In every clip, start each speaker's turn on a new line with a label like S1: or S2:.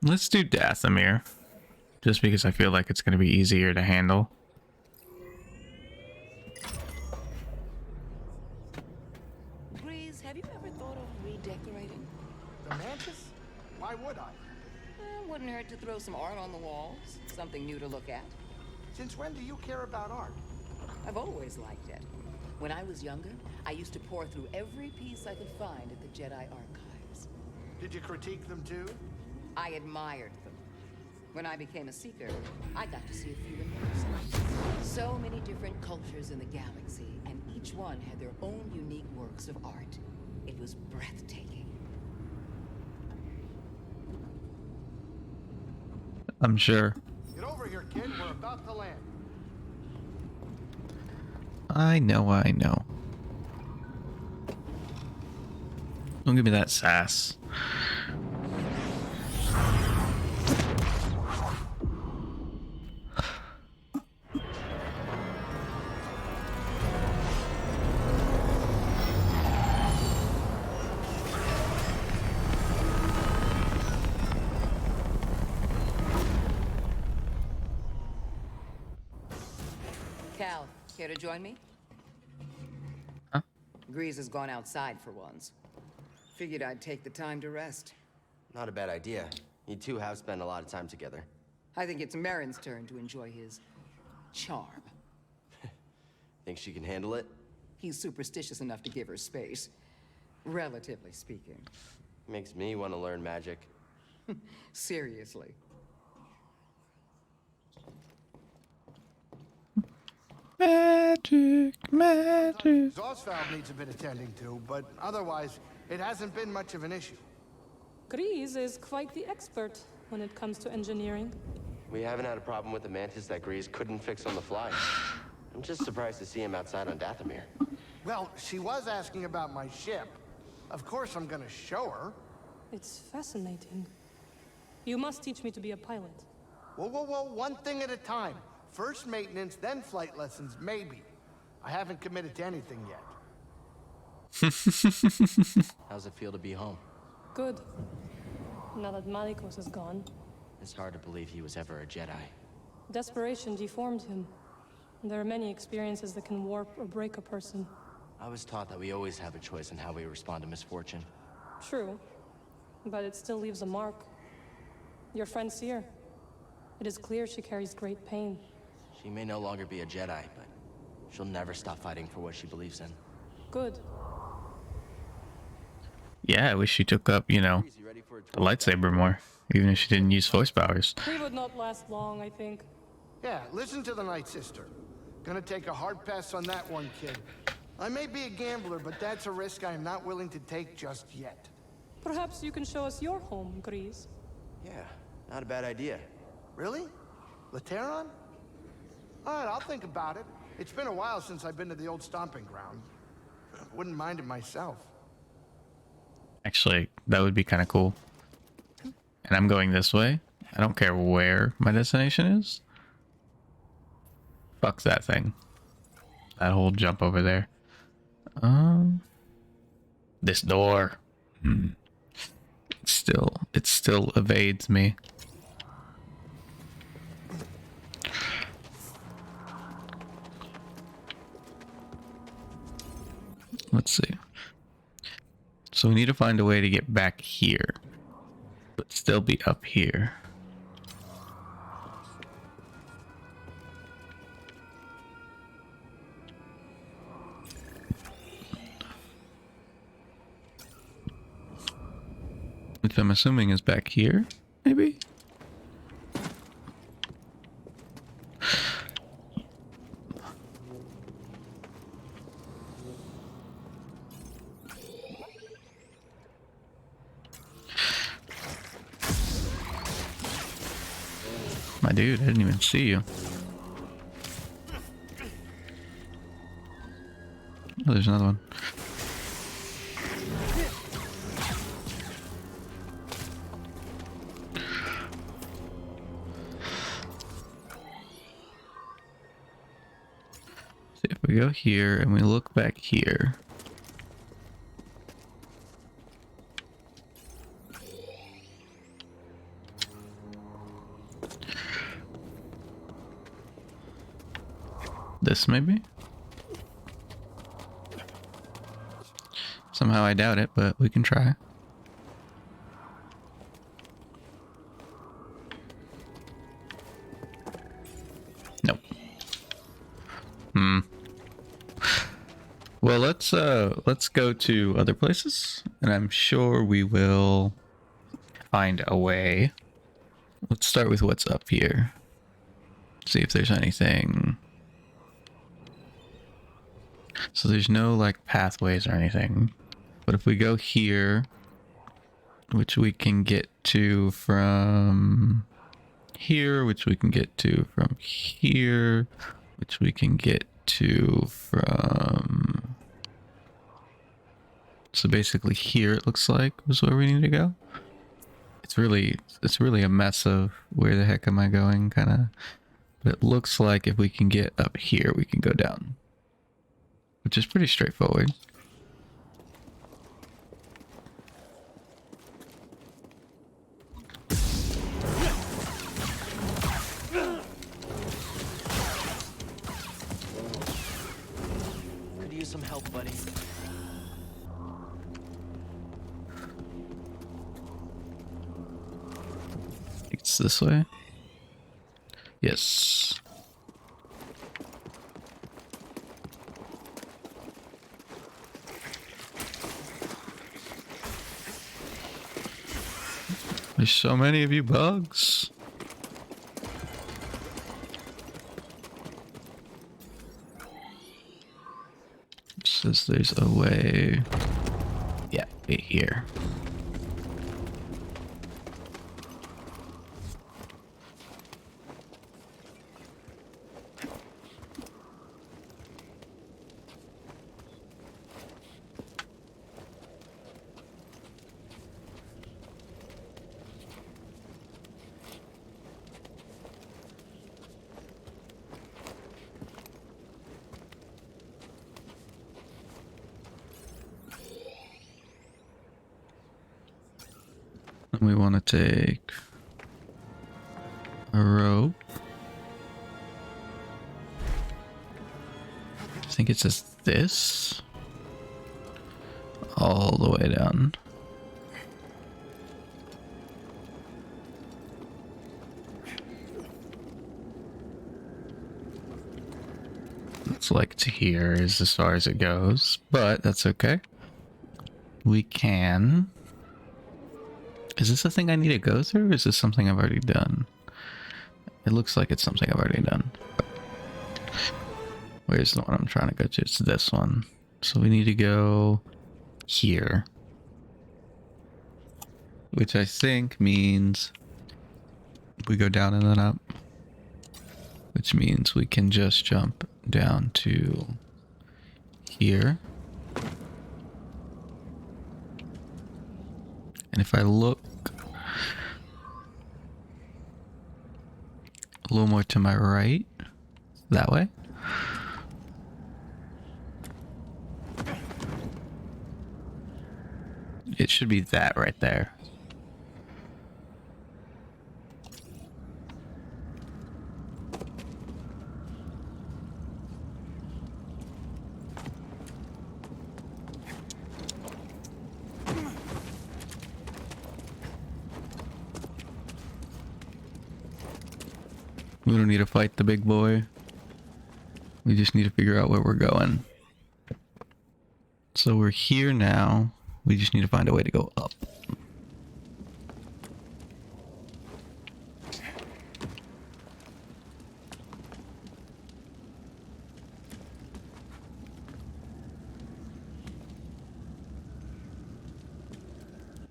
S1: Let's do Dathomir. Just because I feel like it's going to be easier to handle.
S2: Breeze, have you ever thought of redecorating?
S3: The mantis? Why would I?
S2: Wouldn't hurt to throw some art on the walls. Something new to look at.
S3: Since when do you care about art?
S2: I've always liked it. When I was younger, I used to pour through every piece I could find at the Jedi archives.
S3: Did you critique them too?
S2: I admired them. When I became a seeker, I got to see a few in person. So many different cultures in the galaxy, and each one had their own unique works of art. It was breathtaking.
S1: I'm sure.
S3: Get over here, kid. We're about to land.
S1: I know. Don't give me that sass.
S2: Cal, care to join me?
S1: Huh?
S2: Grease has gone outside for once. Figured I'd take the time to rest.
S4: Not a bad idea. You two have spent a lot of time together.
S2: I think it's Marin's turn to enjoy his charm.
S4: Think she can handle it?
S2: He's superstitious enough to give her space, relatively speaking.
S4: Makes me want to learn magic.
S2: Seriously.
S1: Magic.
S3: Exhaust valve needs a bit attending to, but otherwise, it hasn't been much of an issue.
S5: Grease is quite the expert when it comes to engineering.
S4: We haven't had a problem with the mantis that Grease couldn't fix on the fly. I'm just surprised to see him outside on Dathomir.
S3: Well, she was asking about my ship. Of course I'm gonna show her.
S5: It's fascinating. You must teach me to be a pilot.
S3: Whoa, one thing at a time. First maintenance, then flight lessons, maybe. I haven't committed to anything yet.
S4: How's it feel to be home?
S5: Good. Now that Malikos is gone,
S4: It's hard to believe he was ever a Jedi.
S5: desperation deformed him. There are many experiences that can warp or break a person.
S4: I was taught that we always have a choice in how we respond to misfortune.
S5: True, but it still leaves a mark. Your friend Seer. It is clear she carries great pain.
S4: She may no longer be a Jedi, but she'll never stop fighting for what she believes in.
S5: Good.
S1: Yeah, I wish she took up, you know,
S4: Grease, you ready for a
S1: the
S4: tour?
S1: lightsaber more. Even if she didn't use voice powers.
S5: We would not last long, I think.
S3: Yeah, listen to the Night Sister. Gonna take a hard pass on that one, kid. I may be a gambler, but that's a risk I am not willing to take just yet.
S5: Perhaps you can show us your home, Grease.
S4: Yeah, not a bad idea.
S3: Really? Lateron? All right, I'll think about it. It's been a while since I've been to the old stomping ground. Wouldn't mind it myself.
S1: Actually, that would be kind of cool. And I'm going this way. I don't care where my destination is. Fuck that thing. That whole jump over there. This door. It still evades me. Let's see. So we need to find a way to get back here, but still be up here. Which I'm assuming is back here, maybe? My dude, I didn't even see you. Oh, there's another one. See if we go here and we look back here. This maybe? Somehow I doubt it, but we can try. Nope. Well, let's go to other places, and I'm sure we will find a way. Let's start with what's up here. See if there's anything. So there's no like pathways or anything. But if we go here, which we can get to from here, which we can get to from here, which we can get to from... So basically here it looks like is where we need to go. It's really a mess of where the heck am I going kind of. But it looks like if we can get up here, we can go down. Which is pretty straightforward.
S6: Could use some help, buddy.
S1: It's this way. Yes. There's so many of you bugs. It says there's a way. Yeah, right here. And we want to take a rope. I think it says this all the way down. It's like to here is as far as it goes, but that's okay. We can. Is this a thing I need to go through, or is this something I've already done? It looks like it's something I've already done. Where's the one I'm trying to go to? It's this one. So we need to go here. Which I think means we go down and then up. Which means we can just jump down to here. And if I look a little more to my right, that way. It should be that right there. We don't need to fight the big boy. We just need to figure out where we're going. So we're here now. We just need to find a way to go up.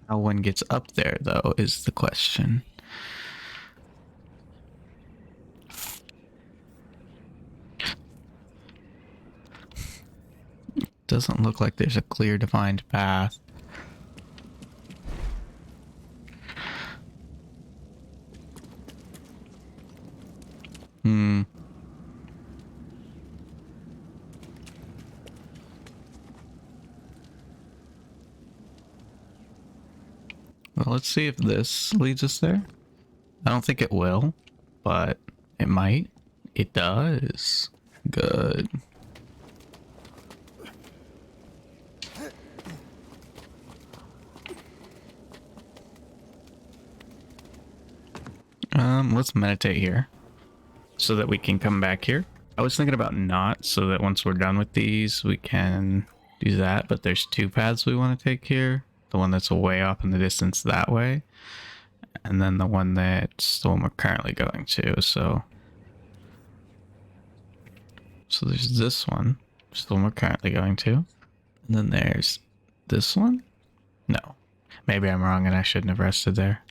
S1: How one gets up there, though, is the question. Doesn't look like there's a clear defined path. Well, let's see if this leads us there. I don't think it will, but it might. It does. Good. Let's meditate here so that we can come back here. I was thinking about not, so that once we're done with these, we can do that. But there's two paths we want to take here. The one that's way off in the distance that way. And then the one that's the one we're currently going to. So there's this one, which is the one we're currently going to. And then there's this one. No, maybe I'm wrong and I shouldn't have rested there.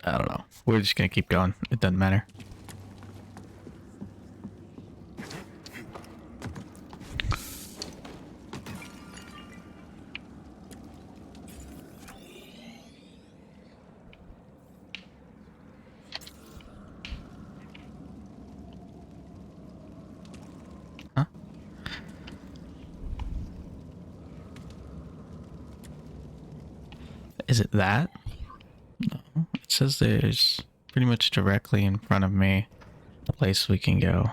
S1: I don't know. We're just gonna keep going. It doesn't matter. Huh? Is it that? No. It says there's pretty much directly in front of me a place we can go.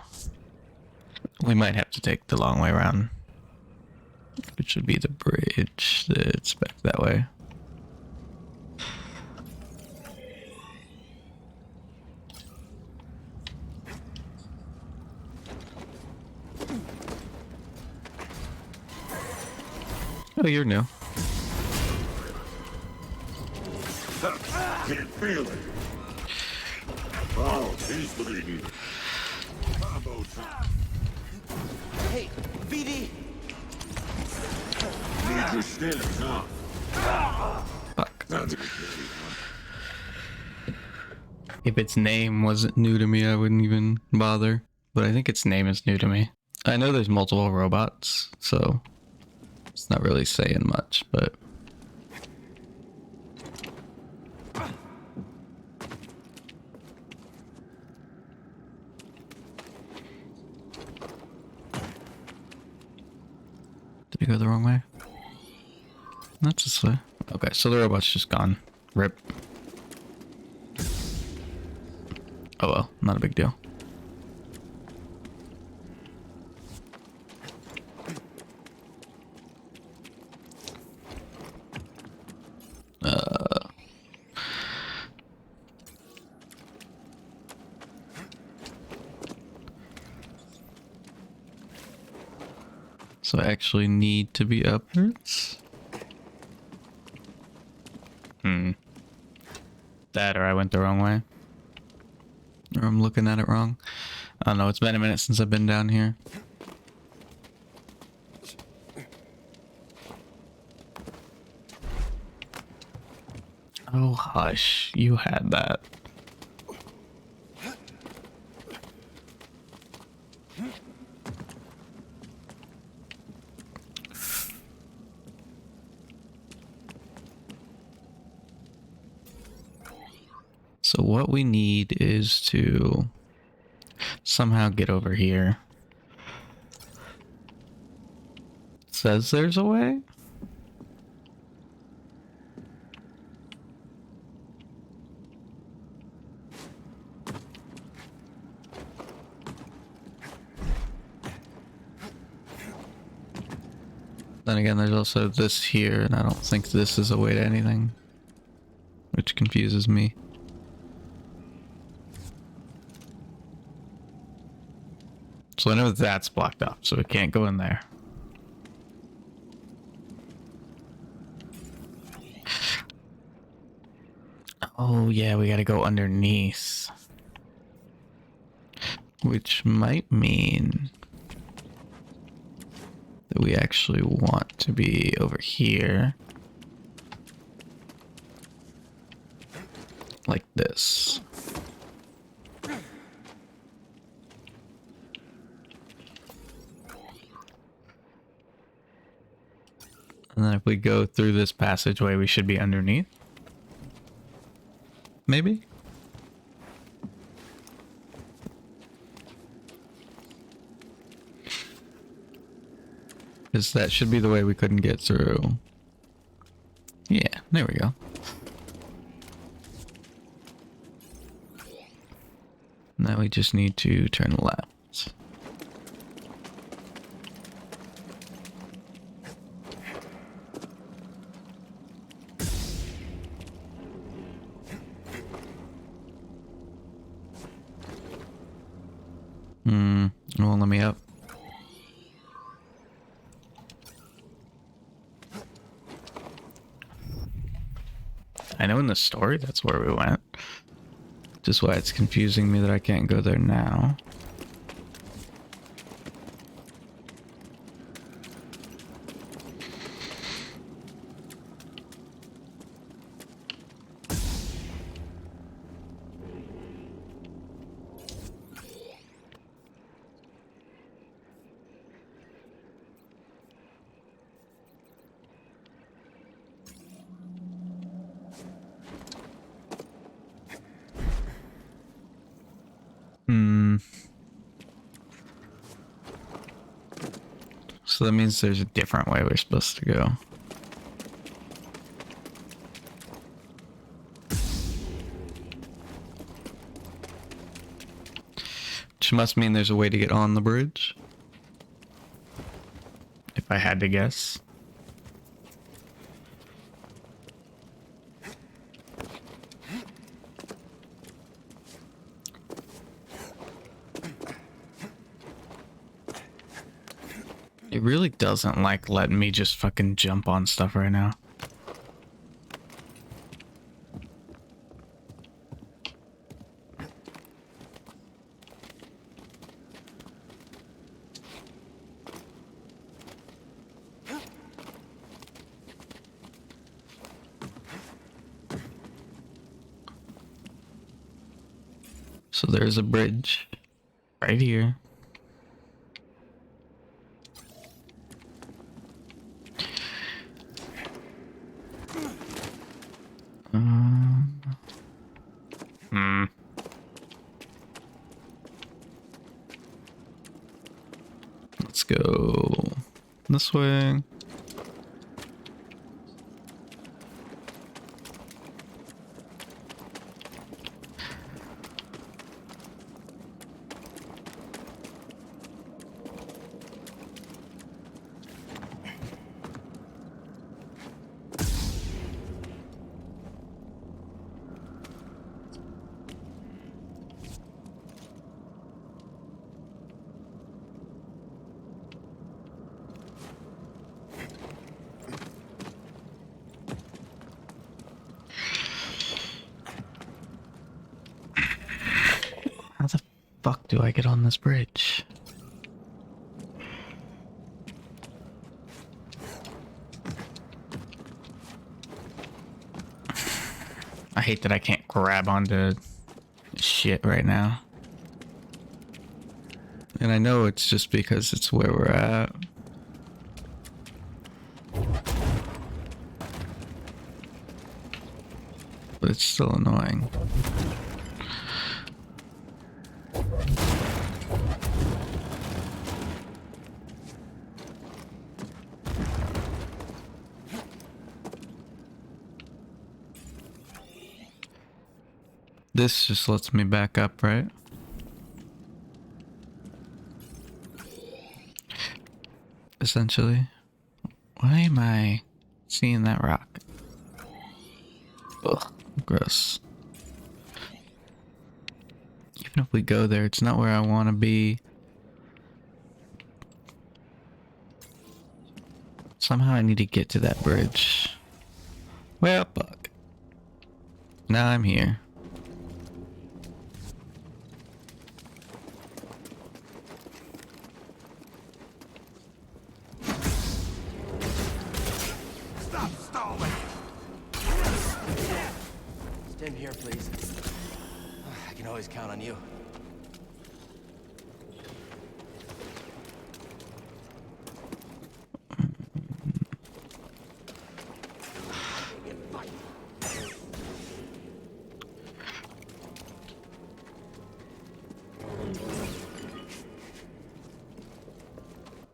S1: We might have to take the long way around, which should be the bridge that's back that way. Oh, you're new.
S7: Can't feel it. Oh, he's bleeding.
S6: Hey, BD!
S7: Need your stairs, huh?
S1: Fuck.
S7: That's a good thing, huh?
S1: If its name wasn't new to me, I wouldn't even bother. But I think its name is new to me. I know there's multiple robots, so it's not really saying much, but... Did we go the wrong way? That's this way. Okay, so the robot's just gone. Rip. Oh well, not a big deal. So I actually need to be upwards? That or I went the wrong way. Or I'm looking at it wrong. I don't know, it's been a minute since I've been down here. Oh hush, you had that. So what we need is to somehow get over here. It says there's a way? Then again, there's also this here, and I don't think this is a way to anything, which confuses me. So I know that's blocked off, so we can't go in there. Oh yeah, we gotta go underneath. Which might mean that we actually want to be over here. Like this. And then if we go through this passageway, we should be underneath. Maybe? Because that should be the way we couldn't get through. Yeah, there we go. Now we just need to turn left. It won't let me up. I know in the story that's where we went. Just why it's confusing me that I can't go there now. So that means there's a different way we're supposed to go. Which must mean there's a way to get on the bridge. If I had to guess. It really doesn't like letting me just fucking jump on stuff right now. So there's a bridge right here. Let's go this way. How the fuck do I get on this bridge? I hate that I can't grab onto shit right now. And I know it's just because it's where we're at. But it's still annoying. This just lets me back up, right? Essentially. Why am I seeing that rock? Ugh, gross. Even if we go there, it's not where I want to be. Somehow I need to get to that bridge. Well, fuck. Now I'm here.
S6: Stand here, please. I can always count on you.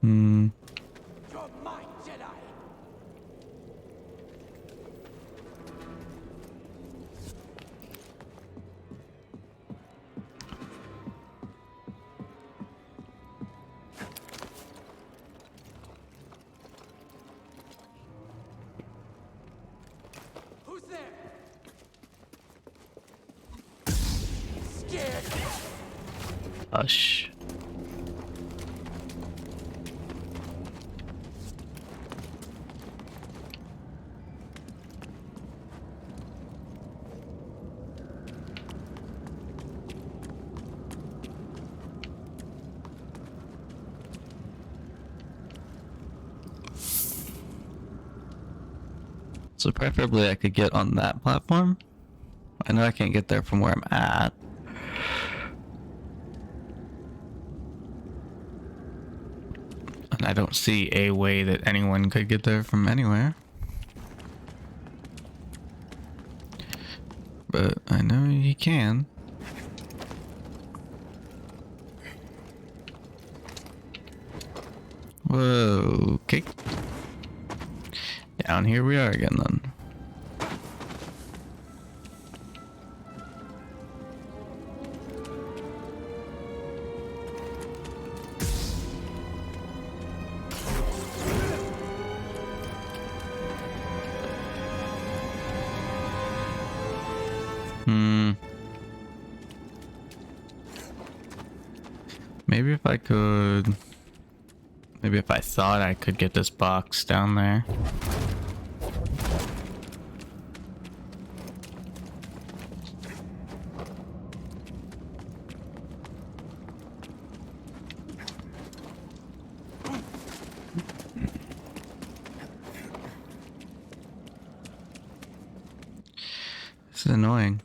S6: You're my Jedi. Who's there? Scared?
S1: Hush. So preferably I could get on that platform. I know I can't get there from where I'm at. And I don't see a way that anyone could get there from anywhere. But I know he can. Whoa, okay. Down here we are again then. Maybe if I could... Maybe if I thought I could get this box down there. This is annoying.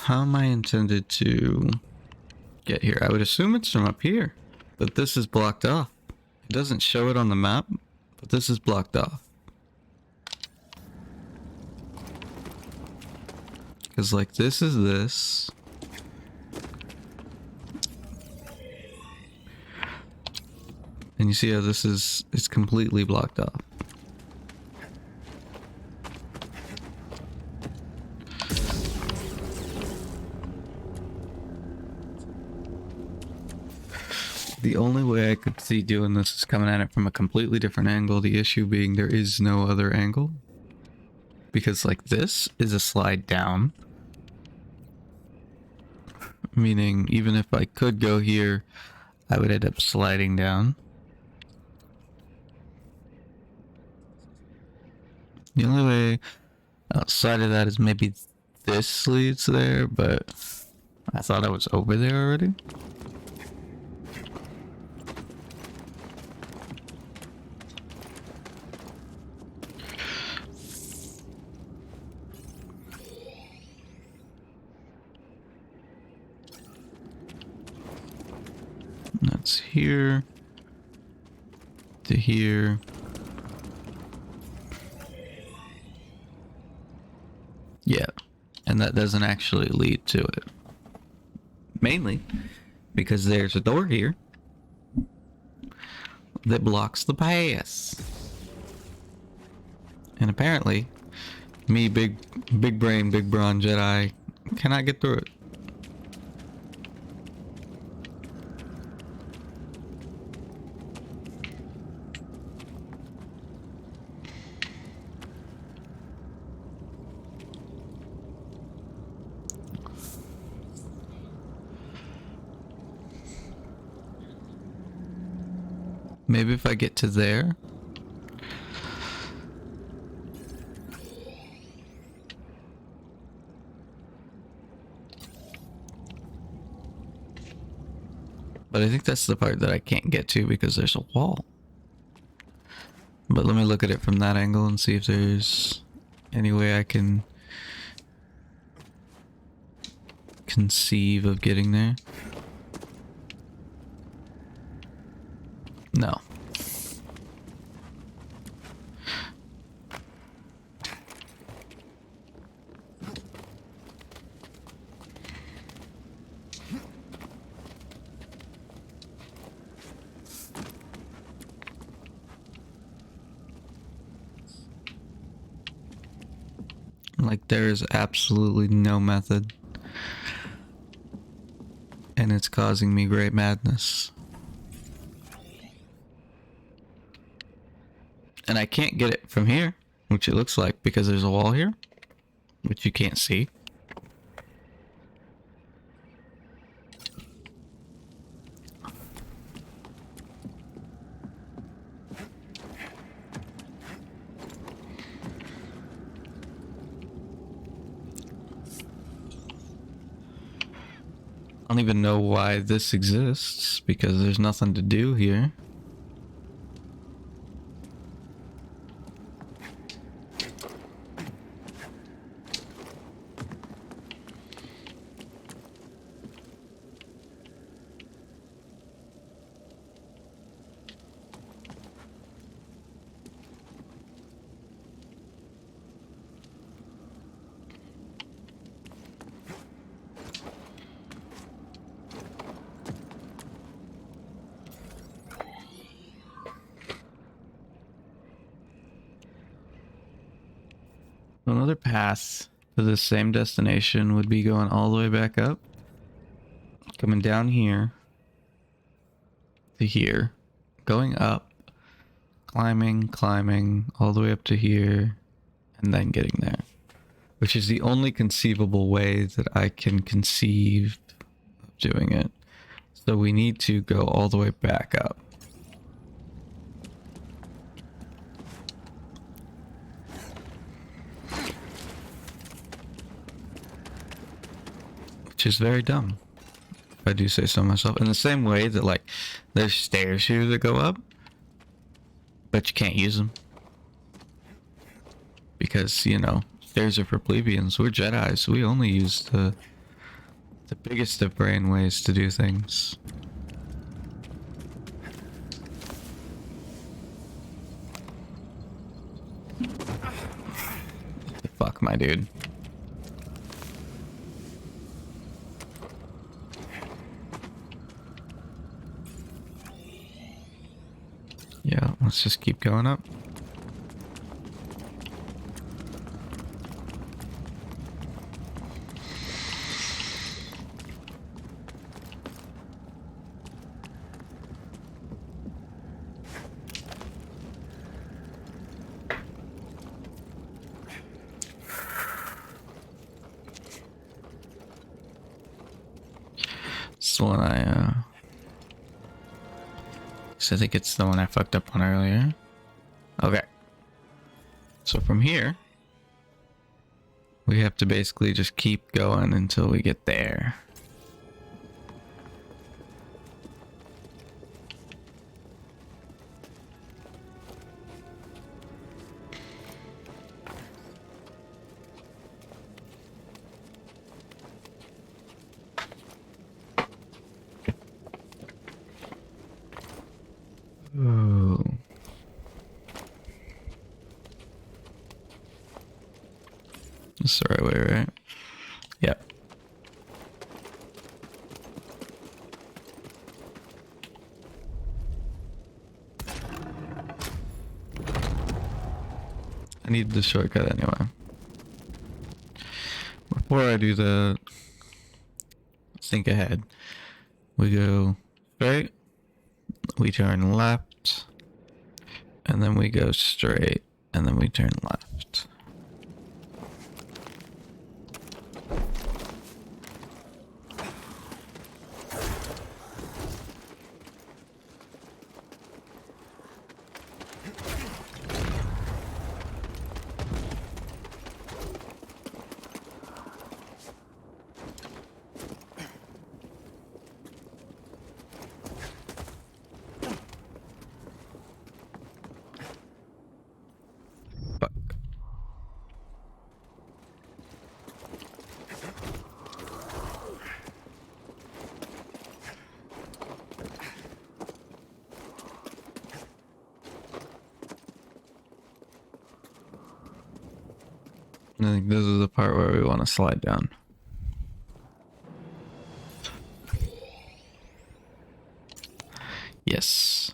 S1: How am I intended to get here? I would assume it's from up here, but this is blocked off. It doesn't show it on the map, but this is blocked off. Because like this is this. And you see how this is, it's completely blocked off. The only way I could see doing this is coming at it from a completely different angle. The issue being there is no other angle. Because like this is a slide down. Meaning even if I could go here, I would end up sliding down. The only way outside of that is maybe this leads there, but I thought I was over there already. That's here to here. Yeah, and that doesn't actually lead to it. Mainly because there's a door here that blocks the pass. And apparently, me, big brain, big brawn Jedi, cannot get through it. Maybe if I get to there. But I think that's the part that I can't get to because there's a wall. But let me look at it from that angle and see if there's any way I can conceive of getting there. No. Like there is absolutely no method. And it's causing me great madness. And I can't get it from here, which it looks like, because there's a wall here, which you can't see. I don't even know why this exists, because there's nothing to do here. Another path to the same destination would be going all the way back up, coming down here to here, going up, climbing all the way up to here, and then getting there, which is the only conceivable way that I can conceive of doing it. So we need to go all the way back up. Which is very dumb, if I do say so myself. In the same way that, like, there's stairs here that go up, but you can't use them. Because, you know, stairs are for plebeians. We're Jedi, so we only use the biggest of brain ways to do things. What the fuck, my dude? Yeah, let's just keep going up. It's the one I think it's the one I fucked up on earlier. Okay. So from here, we have to basically just keep going until we get there. Oh. That's the right way, right? Yep. I need the shortcut anyway. Before I do the think ahead, we go straight, we turn left, and then we go straight, and then we turn left. Fuck. I think this is the part where we want to slide down. Yes.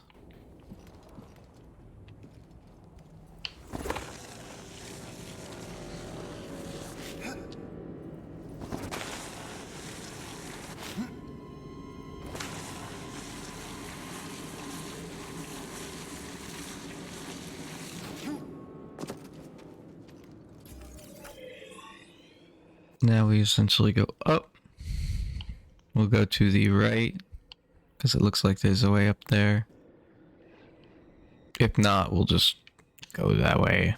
S1: Now we essentially go up. We'll go to the right, because it looks like there's a way up there. If not, we'll just go that way.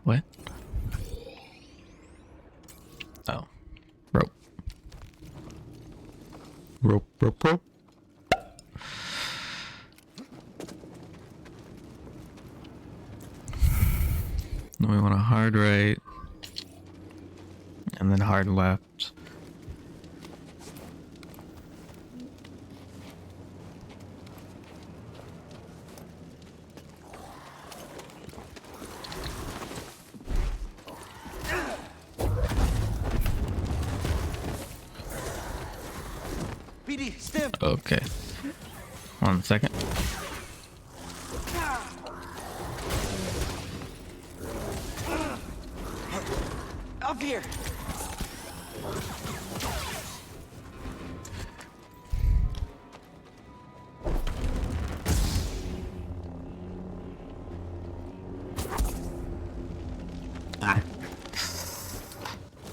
S1: What? Oh. Rope. Rope, rope, rope. Then we want a hard right. And then hard left.
S6: BD, stim.
S1: Okay. 1 second.
S6: Up here.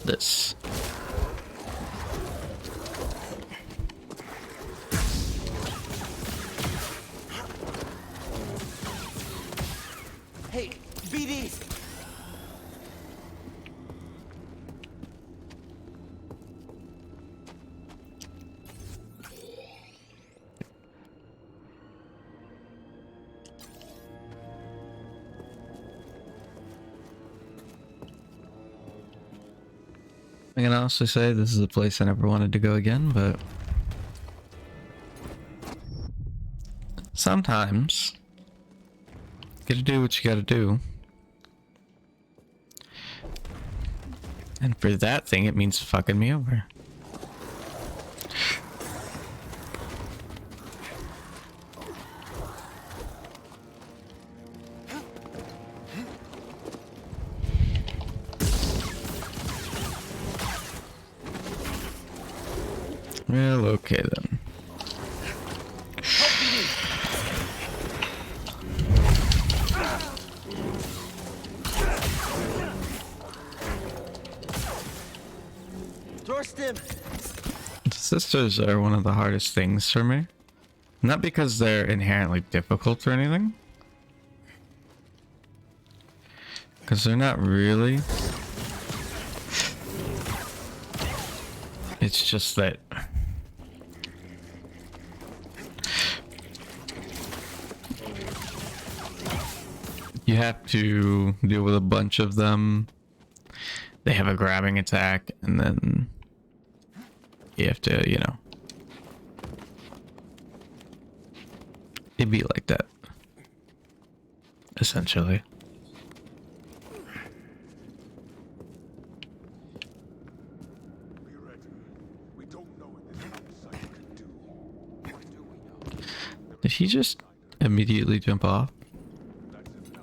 S1: This.
S6: Hey, BD.
S1: I can honestly say this is a place I never wanted to go again, but sometimes you gotta do what you gotta do. And for that thing, it means fucking me over. Well, okay then.
S6: Door stim.
S1: Sisters are one of the hardest things for me. Not because they're inherently difficult or anything. Because they're not really. It's just that you have to deal with a bunch of them. They have a grabbing attack, and then you have to, you know, it'd be like that, essentially.
S7: Be ready. We don't know what this outsider can do. What do we know?
S1: Did he just immediately jump off?
S7: That's enough.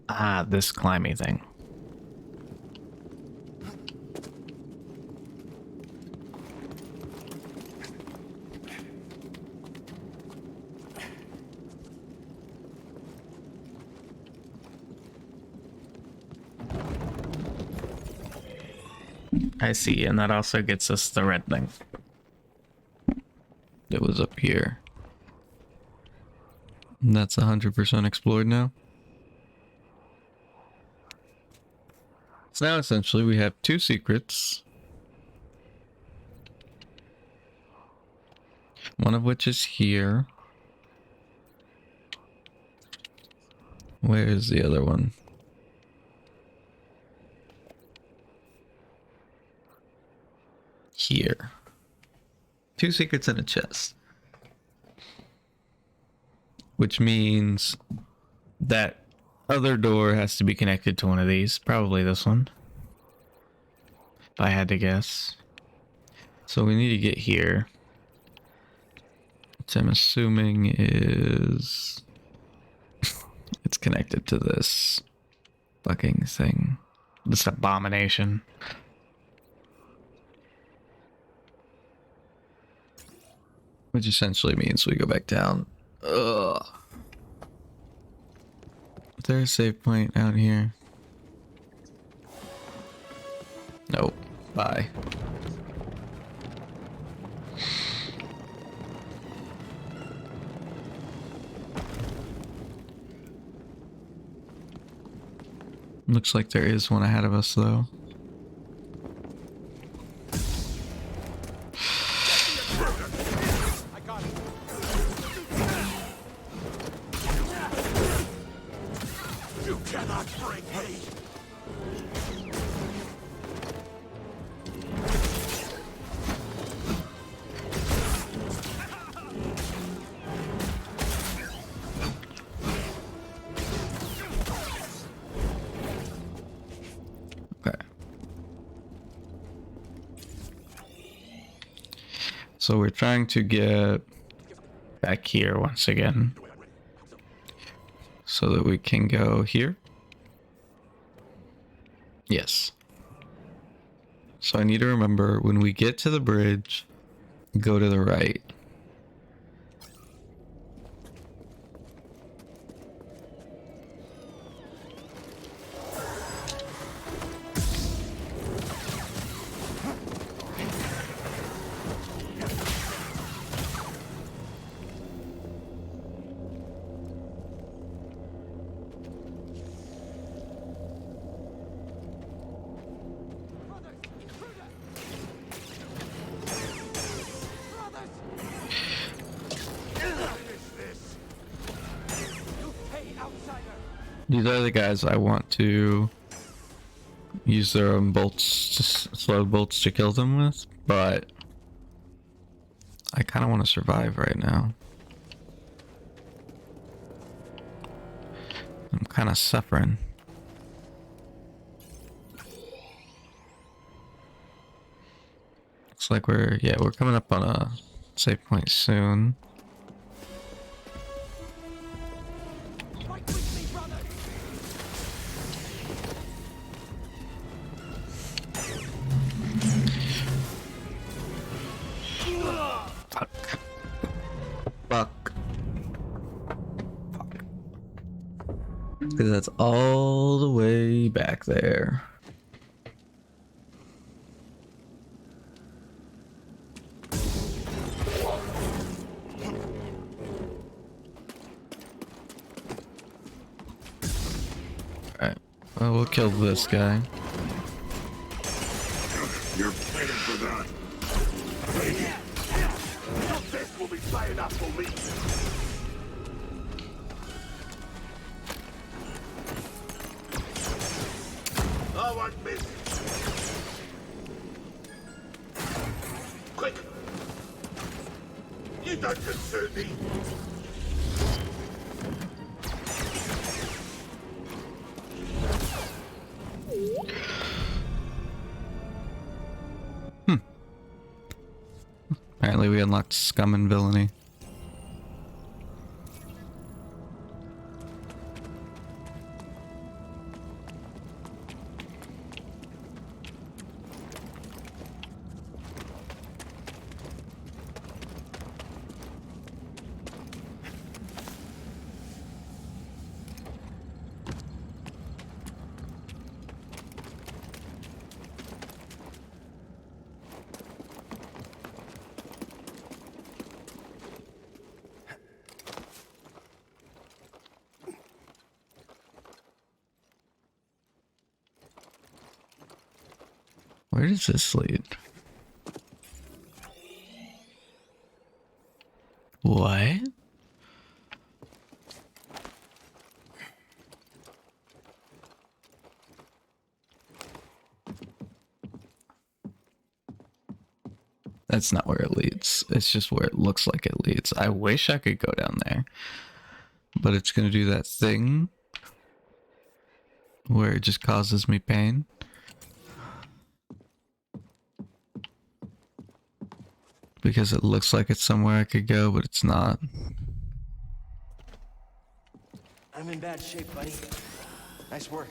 S1: Ah, this climby thing. I see, and that also gets us the red thing. It was up here. And that's 100% explored now. So now essentially we have 2 secrets. One of which is here. Where is the other one? Here. 2 secrets in a chest. Which means that other door has to be connected to one of these. Probably this one. If I had to guess. So we need to get here. Which I'm assuming is It's connected to this fucking thing. This abomination. Which essentially means we go back down. Ugh. Is there a save point out here? Nope. Bye. Looks like there is one ahead of us, though.
S7: I got it. You cannot bring hate.
S1: Okay. So we're trying to get back here once again. So that we can go here. Yes. So I need to remember when we get to the bridge, go to the right. These are the guys I want to use their own bolts, slow bolts to kill them with, but I kind of want to survive right now. I'm kind of suffering. Looks like we're coming up on a save point soon. Fuck. Because that's all the way back there. Alright. Well, we'll kill this guy.
S7: You're paying for that. This will be paying up for me. I won't miss. Quick! You don't concern me.
S1: Apparently we unlocked scum and villainy. Where does this lead? What? That's not where it leads. It's just where it looks like it leads. I wish I could go down there. But it's gonna do that thing where it just causes me pain. Because it looks like it's somewhere I could go, but it's not.
S6: I'm in bad shape, buddy. Nice work.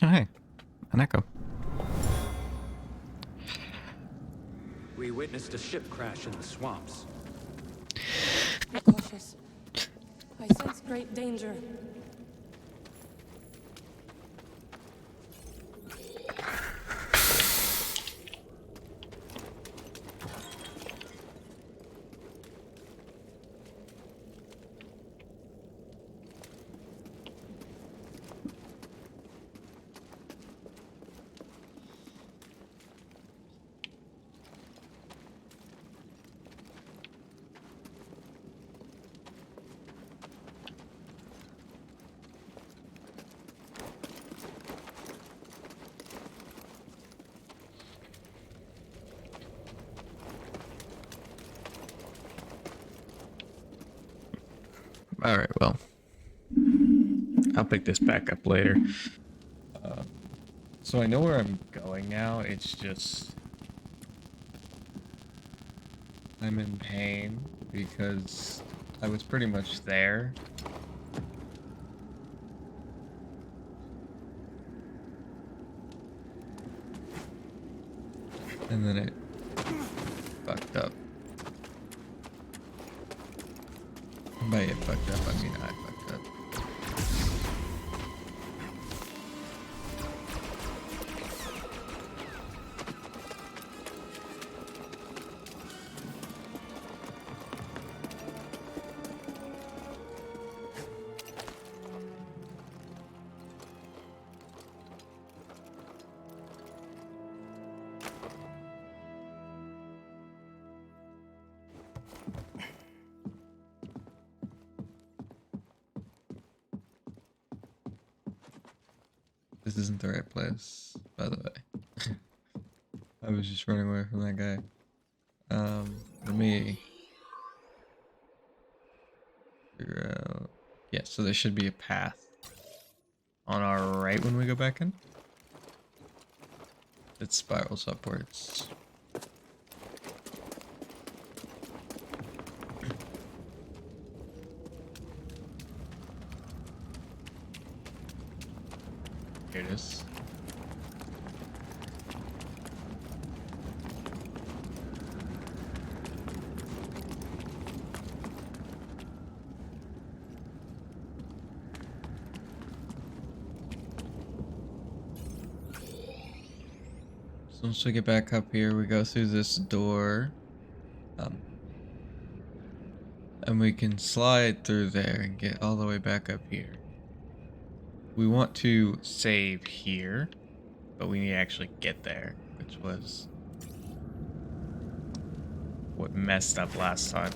S1: Oh, hey. An echo.
S8: We witnessed a ship crash in the swamps.
S5: Be cautious. I sense great danger.
S1: All right, well, I'll pick this back up later. So I know where I'm going now. It's just I'm in pain because I was pretty much there. And then it fucked up. By it fucked up, I mean I fucked up. This isn't the right place, by the way. I was just running away from that guy. Let me figure out. Yeah, so there should be a path on our right when we go back in. It spirals upwards. Here it is. So once we get back up here, we go through this door. And we can slide through there and get all the way back up here. We want to save here, but we need to actually get there, which was what messed up last time.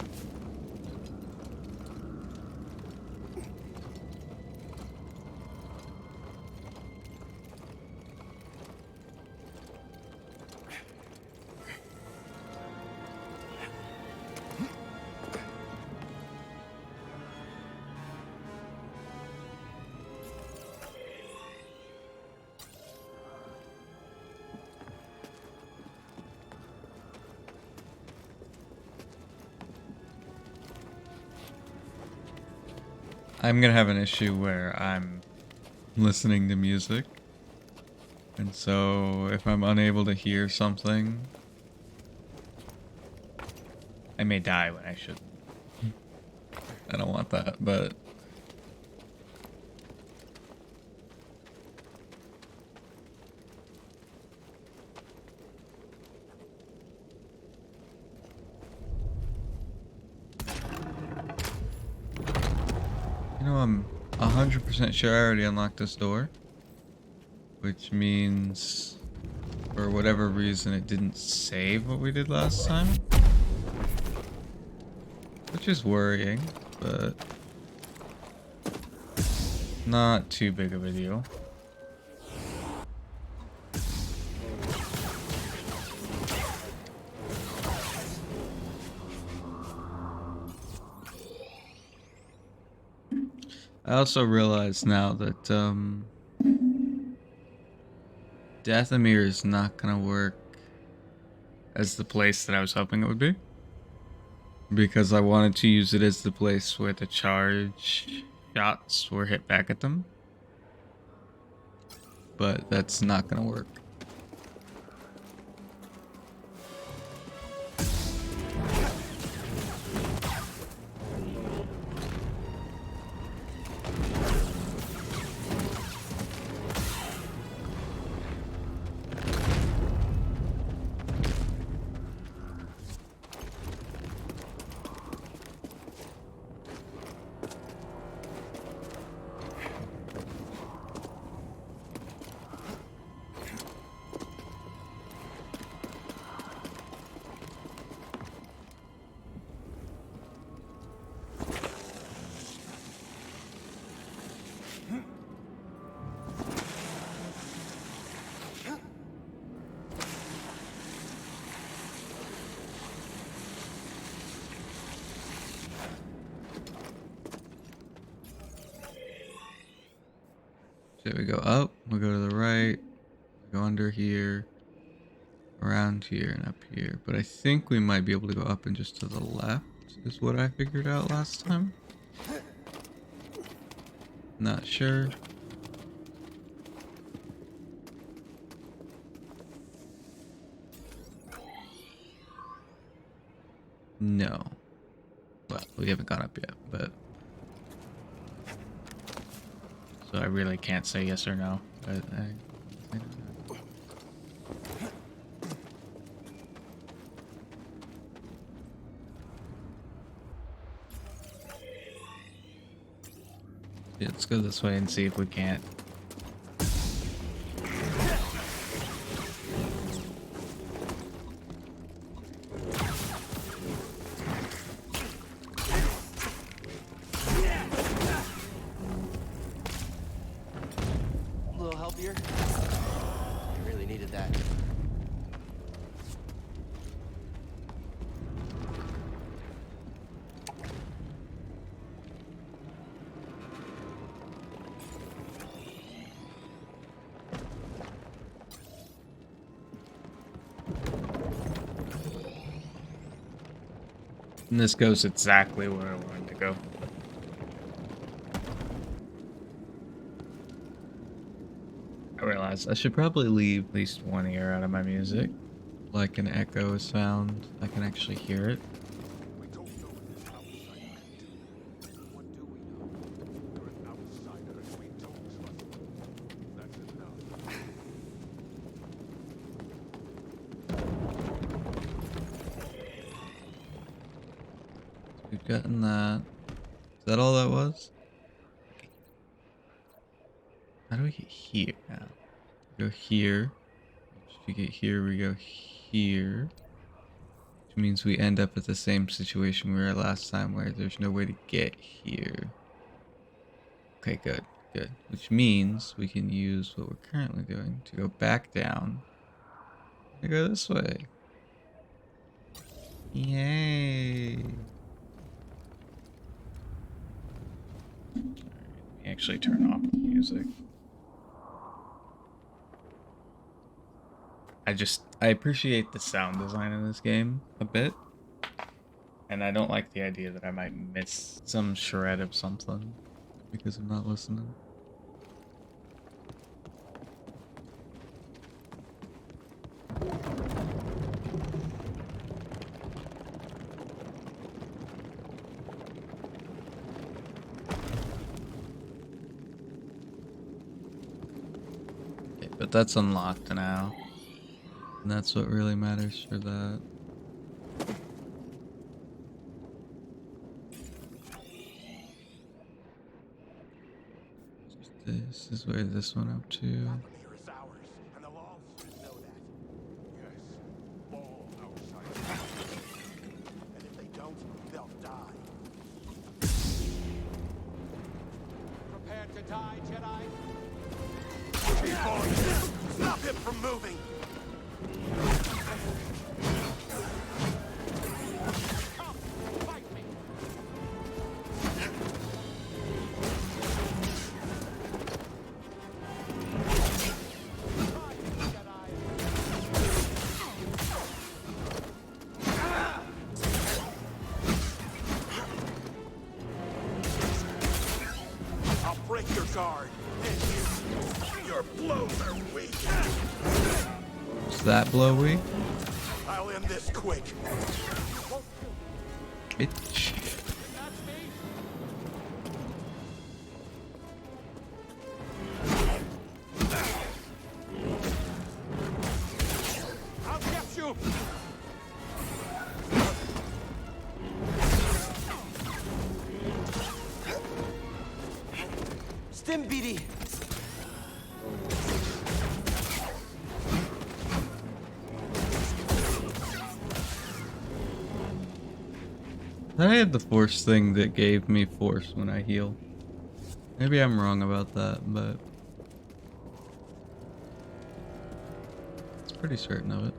S1: I'm gonna have an issue where I'm listening to music, and so if I'm unable to hear something, I may die when I shouldn't. I don't want that, but you know, I'm 100% sure I already unlocked this door, which means for whatever reason it didn't save what we did last time, which is worrying, but not too big of a deal. I also realize now that Dathomir is not gonna work as the place that I was hoping it would be. Because I wanted to use it as the place where the charge shots were hit back at them. But that's not gonna work. So we go up, we go to the right, we go under here, around here, and up here. But I think we might be able to go up and just to the left, is what I figured out last time. Not sure. No. Well, we haven't gone up yet, but... So I really can't say yes or no. But I don't know. Yeah, let's go this way and see if we can't.
S4: A little help here? I really needed that.
S1: And this goes exactly where I wanted to go. I realized I should probably leave at least one ear out of my music. Like an echo sound, I can actually hear it.
S7: We don't know what this outsider can do. What do we know? You're an outsider and we don't trust you. That's enough.
S1: We've gotten that. Is that all that was? How do we get here now? We go here. To get here, we go here. Which means we end up at the same situation we were at last time where there's no way to get here. Okay, good, good. Which means we can use what we're currently doing to go back down and go this way. Yay! Let me actually turn off the music. I appreciate the sound design in this game a bit. And I don't like the idea that I might miss some shred of something because I'm not listening. Okay, but that's unlocked now. And that's what really matters for that. This is where this went up to.
S7: Dathomir is ours, and they'll all soon know that. Yes, all outsiders. And if they don't, they'll die.
S6: Prepared to die, Jedi?
S3: Stop him from moving!
S6: Come, fight me! Try it, Jedi.
S7: guard. And your blows are weak.
S1: Is that blowy?
S7: I'll end this quick.
S1: Bitch.
S7: I'll get you.
S6: Stimbidi!
S1: I had the force thing that gave me force when I heal. Maybe I'm wrong about that, but it's pretty certain of it.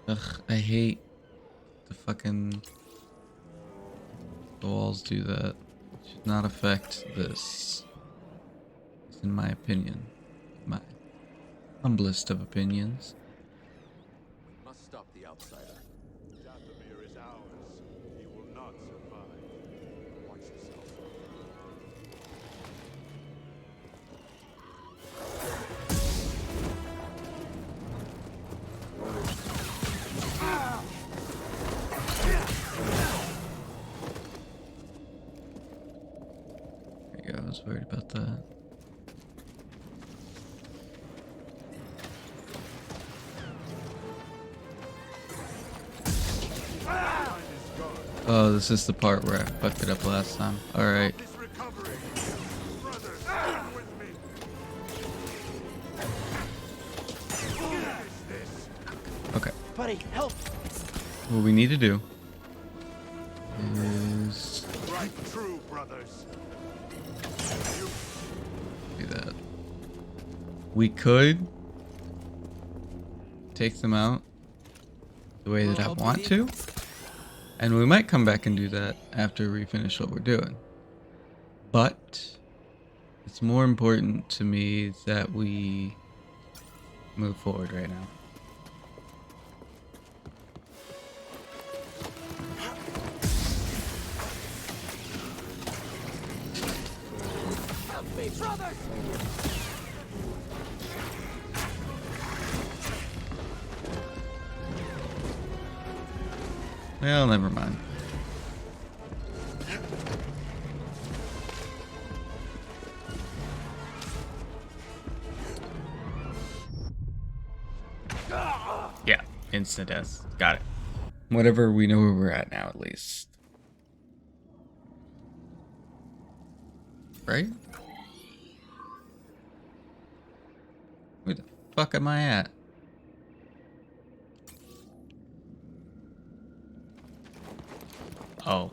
S1: Ugh, I hate the fucking the walls do that. It should not affect this. It's in my opinion. My humblest of opinions.
S8: We must stop the outsider.
S7: Dathomir is ours. He will not survive. Watch yourself.
S1: There you go, I was worried about that. Oh, this is the part where I fucked it up last time. Alright.
S7: This recovery. Brothers, come with me. Finish this.
S1: Okay.
S6: Buddy, help!
S1: What we need to do is
S7: Right true, brothers.
S1: do that. We could take them out the way that I want to. And we might come back and do that after we finish what we're doing. But it's more important to me that we move forward right now.
S6: Help me, brothers!
S1: Well, never mind. Yeah, instant death. Got it. Whatever, we know where we're at now, at least. Right? Where the fuck am I at? Oh.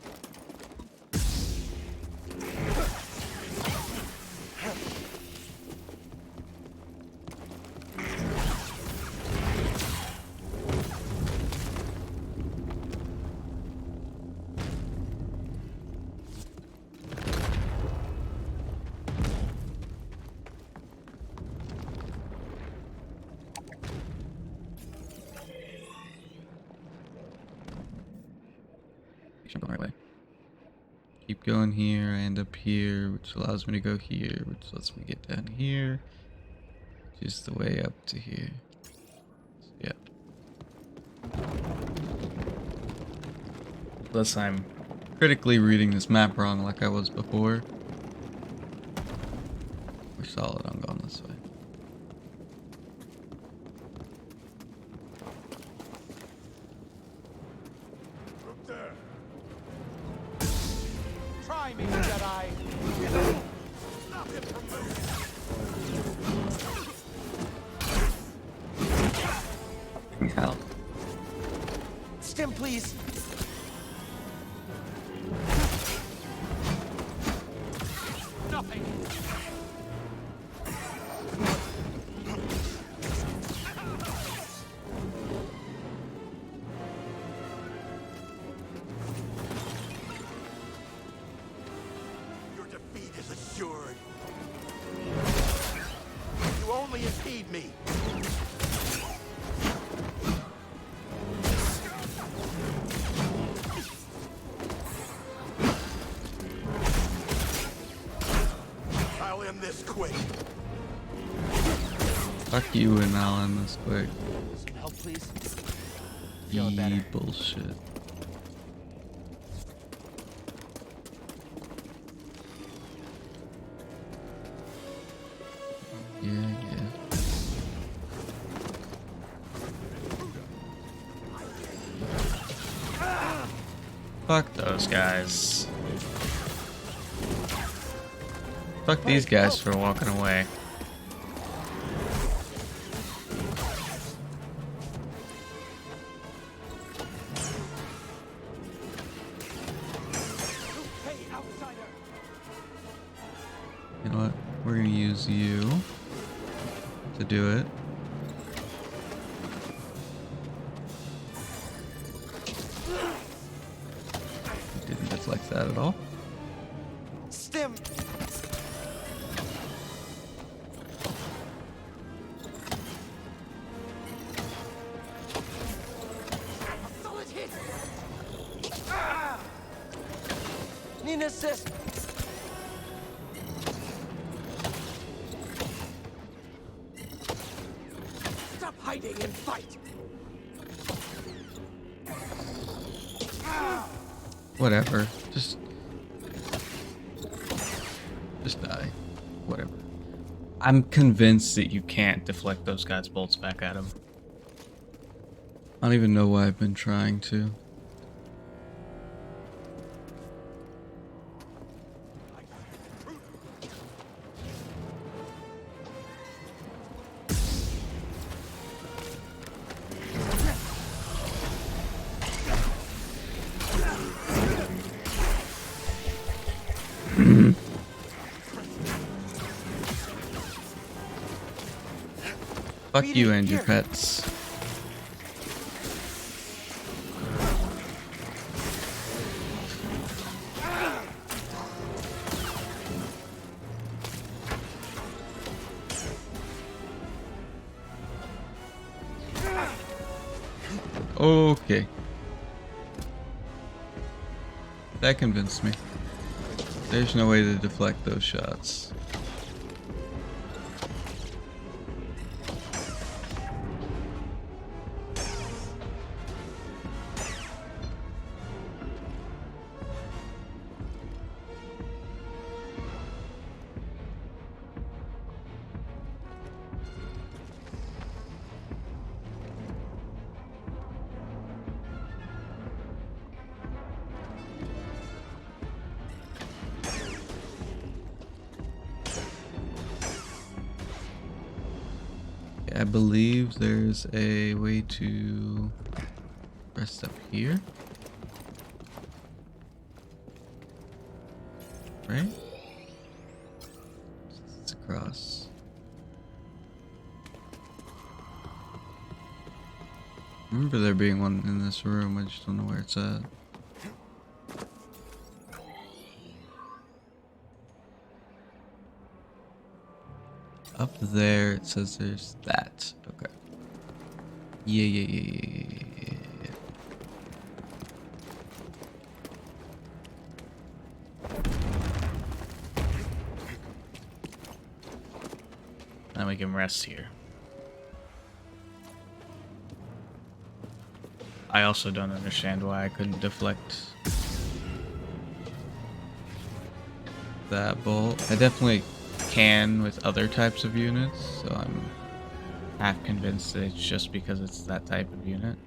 S1: I'm going the right way. Keep going here, I end up here, which allows me to go here, which lets me get down here, which is the way up to here. So, yeah. Unless I'm critically reading this map wrong like I was before. We're solid on going this way.
S7: Up there.
S6: Try me, Jedi!
S7: Stop him from moving.
S1: Hell.
S6: Stim, please!
S7: Nothing. Your defeat is assured. You only impede me.
S3: him this quick.
S1: Fuck you and I'll end this quick.
S4: Some help, please?
S1: Bullshit. Yeah. Fuck those guys. Fuck these guys for walking away. You know what? We're gonna use you to do it. Didn't deflect that at all.
S6: Stim! Solid hit! Ah! Need an assist! Stop hiding and fight!
S1: Whatever. Just die. Whatever. I'm convinced that you can't deflect those guys' bolts back at him. I don't even know why I've been trying to. Fuck you and your pets. Okay. That convinced me. There's no way to deflect those shots. I believe there's a way to rest up here. Right? It's across. I remember there being one in this room, I just don't know where it's at. Up there, it says there's that. Okay. Yeah. Now we can rest here. I also don't understand why I couldn't deflect that bolt. I definitely can with other types of units, so I'm half convinced that it's just because it's that type of unit.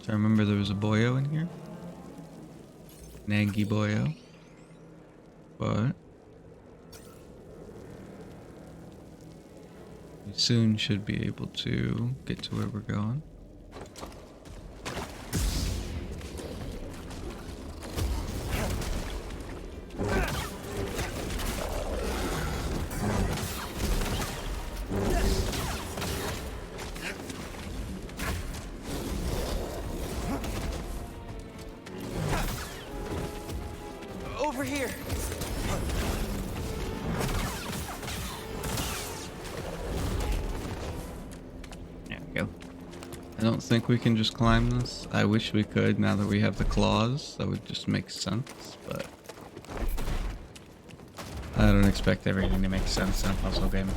S1: I remember there was a boyo in here. Nangi boyo. But we soon should be able to get to where we're going.
S6: over here.
S1: There we go. I don't think we can just climb this. I wish we could now that we have the claws. That would just make sense, but I don't expect everything to make sense in a puzzle game.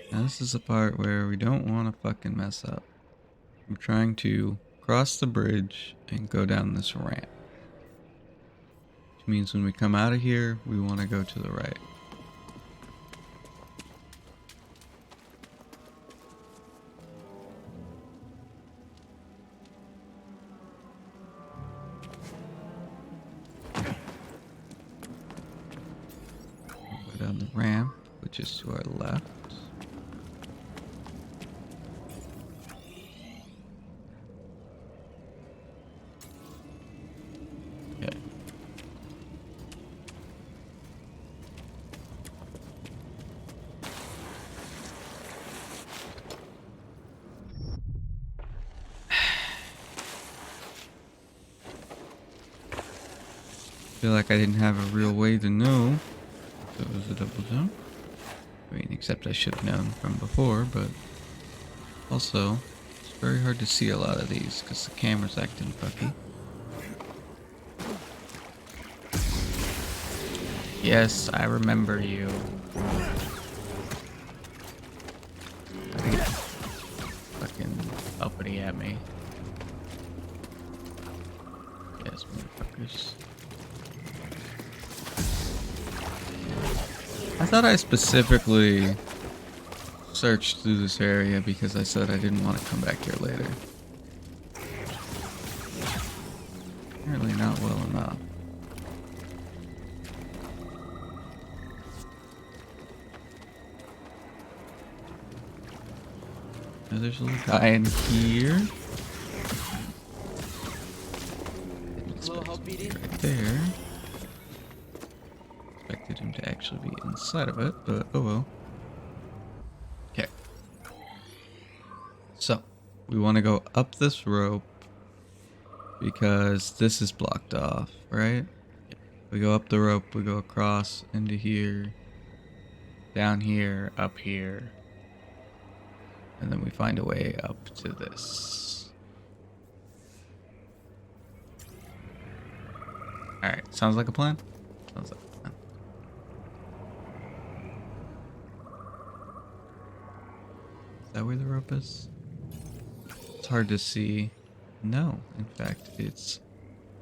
S1: Now this is the part where we don't want to fucking mess up. We're trying to cross the bridge and go down this ramp. Which means when we come out of here, we want to go to the right. Go down the ramp, which is to our left. Okay. Feel like I didn't have a real way to know if it was a double jump. I mean, except I should have known from before, but also, it's very hard to see a lot of these because the camera's acting funky. Yes, I remember you. Fucking uppity at me. Yes, motherfuckers. I thought I specifically searched through this area because I said I didn't want to come back here later. Apparently not well enough. Now there's a little guy in here.
S6: Little help, BD?
S1: Right there. Expected him to actually be inside of it, but oh well. Okay. So, we want to go up this rope because this is blocked off, right? We go up the rope, we go across into here, down here, up here, and then we find a way up to this. Alright, sounds like a plan? Sounds like a plan. Is that where the rope is? It's hard to see. No, in fact, it's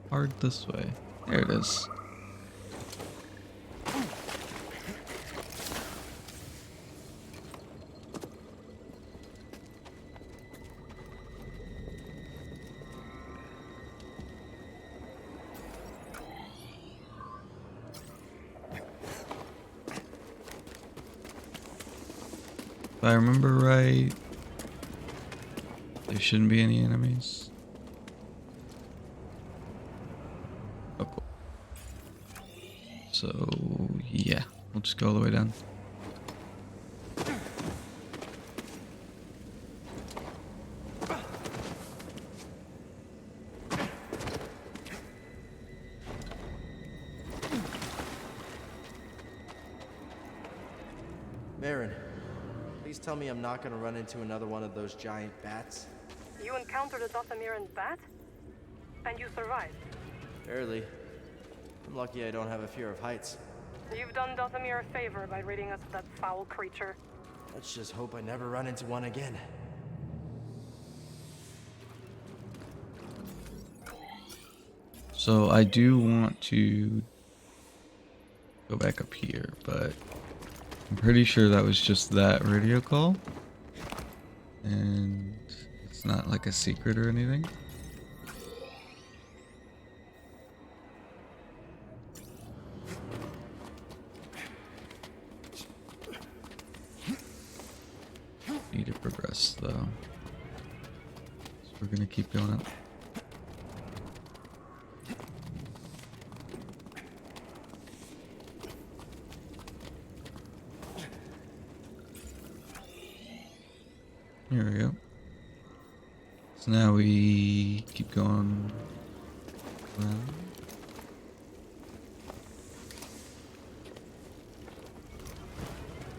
S1: hard this way. There it is. If I remember right, there shouldn't be any enemies. Oh, cool. So, yeah, we'll just go all the way down.
S9: Marin, please tell me I'm not gonna run into another one of those giant bats.
S5: You encountered a dathomir bat? And you survived?
S9: Barely. I'm lucky I don't have a fear of heights.
S5: You've done Dathomir a favor by ridding us of that foul creature.
S9: Let's just hope I never run into one again.
S1: So I do want to go back up here, but I'm pretty sure that was just that radio call. And it's not like a secret or anything. Need to progress though. So we're gonna keep going up. Here we go. So now we keep going around.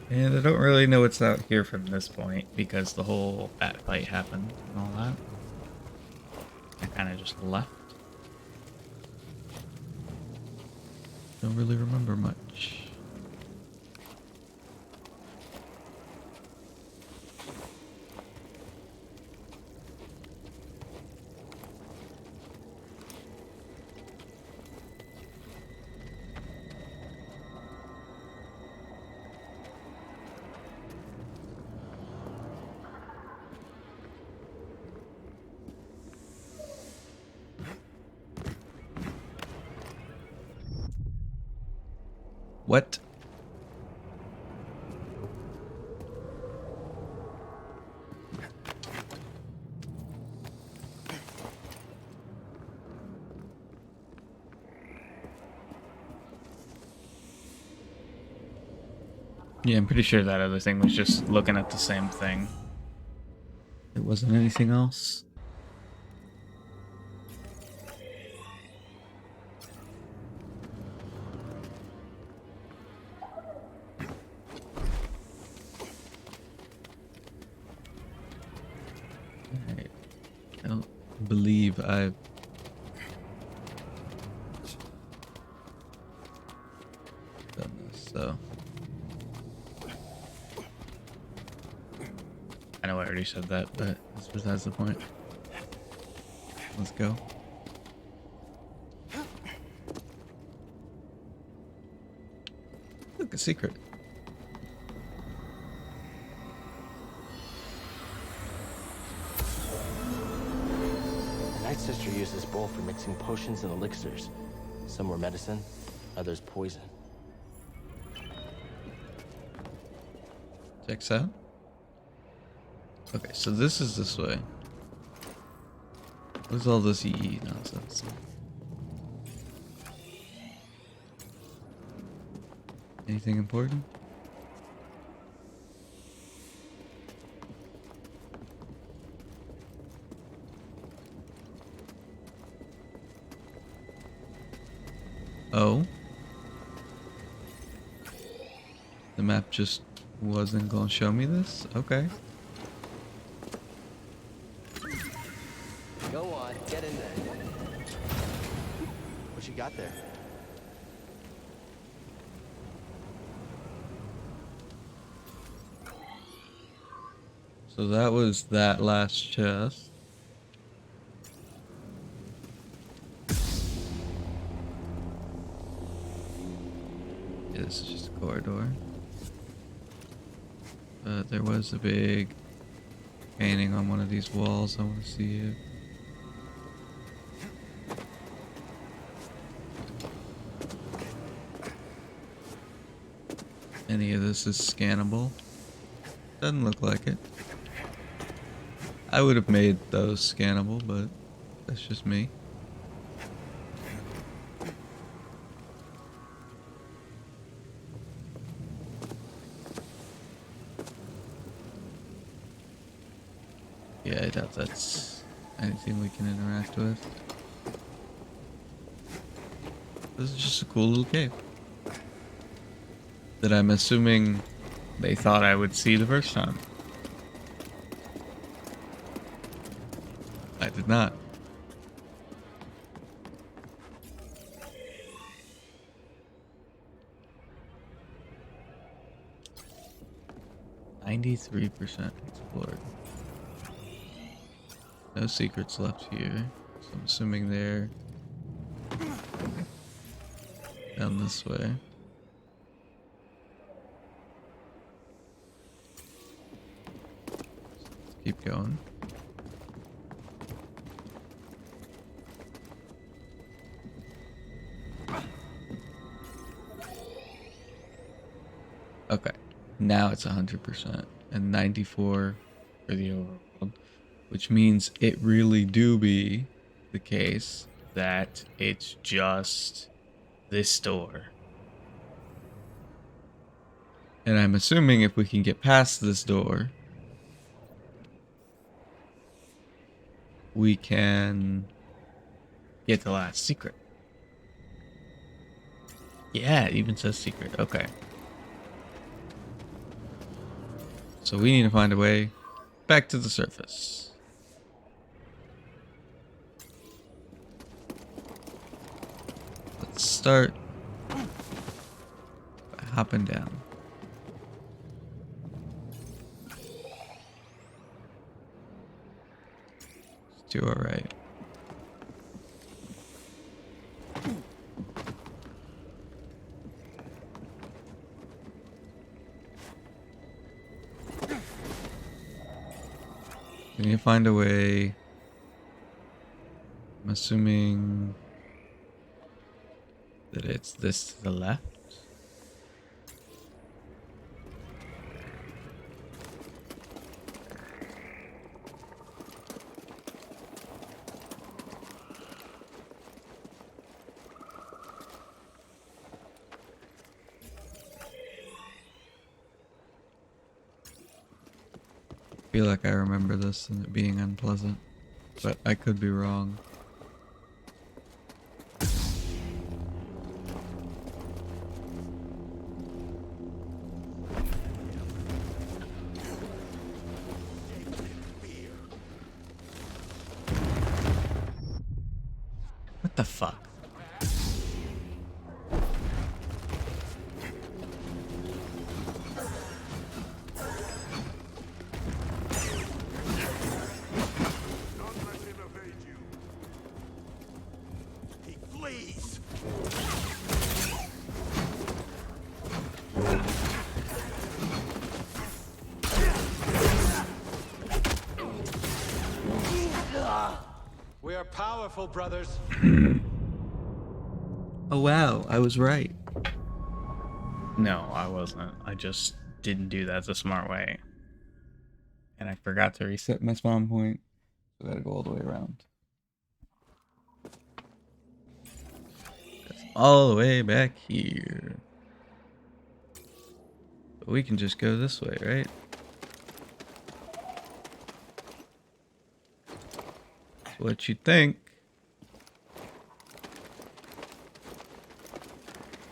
S1: And I don't really know what's out here from this point because the whole bat fight happened and all that. I kind of just left. Don't really remember much. What? Yeah, I'm pretty sure that other thing was just looking at the same thing. It wasn't anything else. I don't believe I've done this, so I know I already said that, but that's besides the point. Let's go. Look, a secret.
S4: Night Sister used this bowl for mixing potions and elixirs. Some were medicine, others poison.
S1: Checks out. Okay, so this is this way. What's all this EE nonsense? Anything important? Oh. The map just wasn't gonna show me this? Okay.
S4: Go on, get in there. What you got there?
S1: So that was that last chest. Yeah, this is just a corridor. But there was a big painting on one of these walls. I want to see it. Any of this is scannable? Doesn't look like it. I would have made those scannable, but that's just me. Yeah, I doubt that's anything we can interact with. This is just a cool little cave that I'm assuming they thought I would see the first time. I did not. 93% explored. No secrets left here. So I'm assuming they're down this way. Let's keep going. Okay, now it's 100% and 94 for the overworld, which means it really do be the case that it's just this door. And I'm assuming if we can get past this door, we can get the last secret. Yeah, it even says secret. Okay. So we need to find a way back to the surface. Let's start by hopping down. Let's do all right. We need to find a way. I'm assuming that it's this to the left. I feel like I remember this and it being unpleasant, but I could be wrong. What the fuck?
S7: Don't let him evade you. He flees.
S6: We are powerful, brothers.
S1: Oh wow, I was right. No, I wasn't. I just didn't do that the smart way. And I forgot to reset my spawn point. So I gotta go all the way around. That's all the way back here. But we can just go this way, right? That's what you think.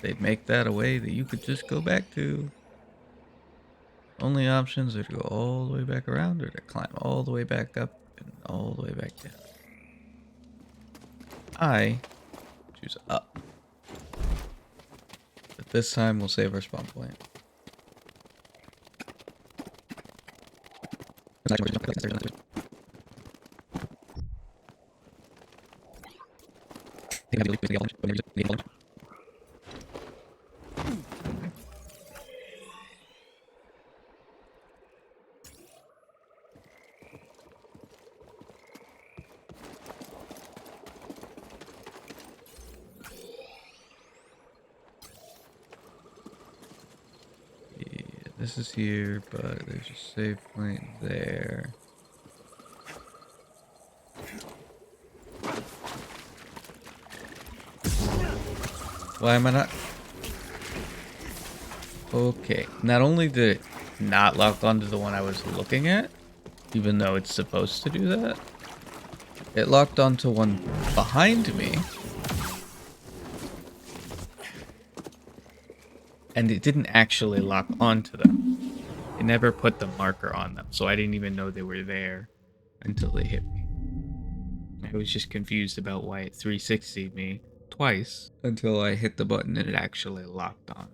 S1: They'd make that a way that you could just go back to. Only options are to go all the way back around or to climb all the way back up and all the way back down. I choose up. But this time we'll save our spawn point. This is here, but there's a save point there. Why am I not? Okay, not only did it not lock onto the one I was looking at, even though it's supposed to do that, it locked onto one behind me. And it didn't actually lock onto them. It never put the marker on them, so I didn't even know they were there until they hit me. I was just confused about why it 360'd me twice until I hit the button and it actually locked on.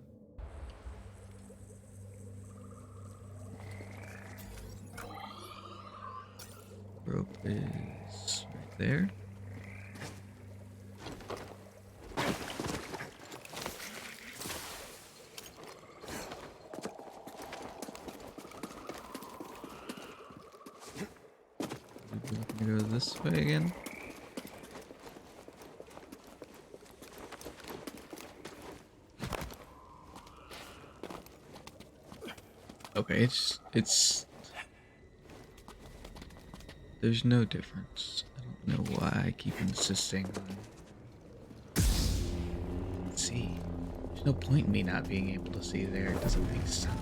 S1: rope is right there. We're gonna go this way again. Okay, it's there's no difference. I don't know why I keep insisting on. Let's see. There's no point in me not being able to see there. It doesn't make sense.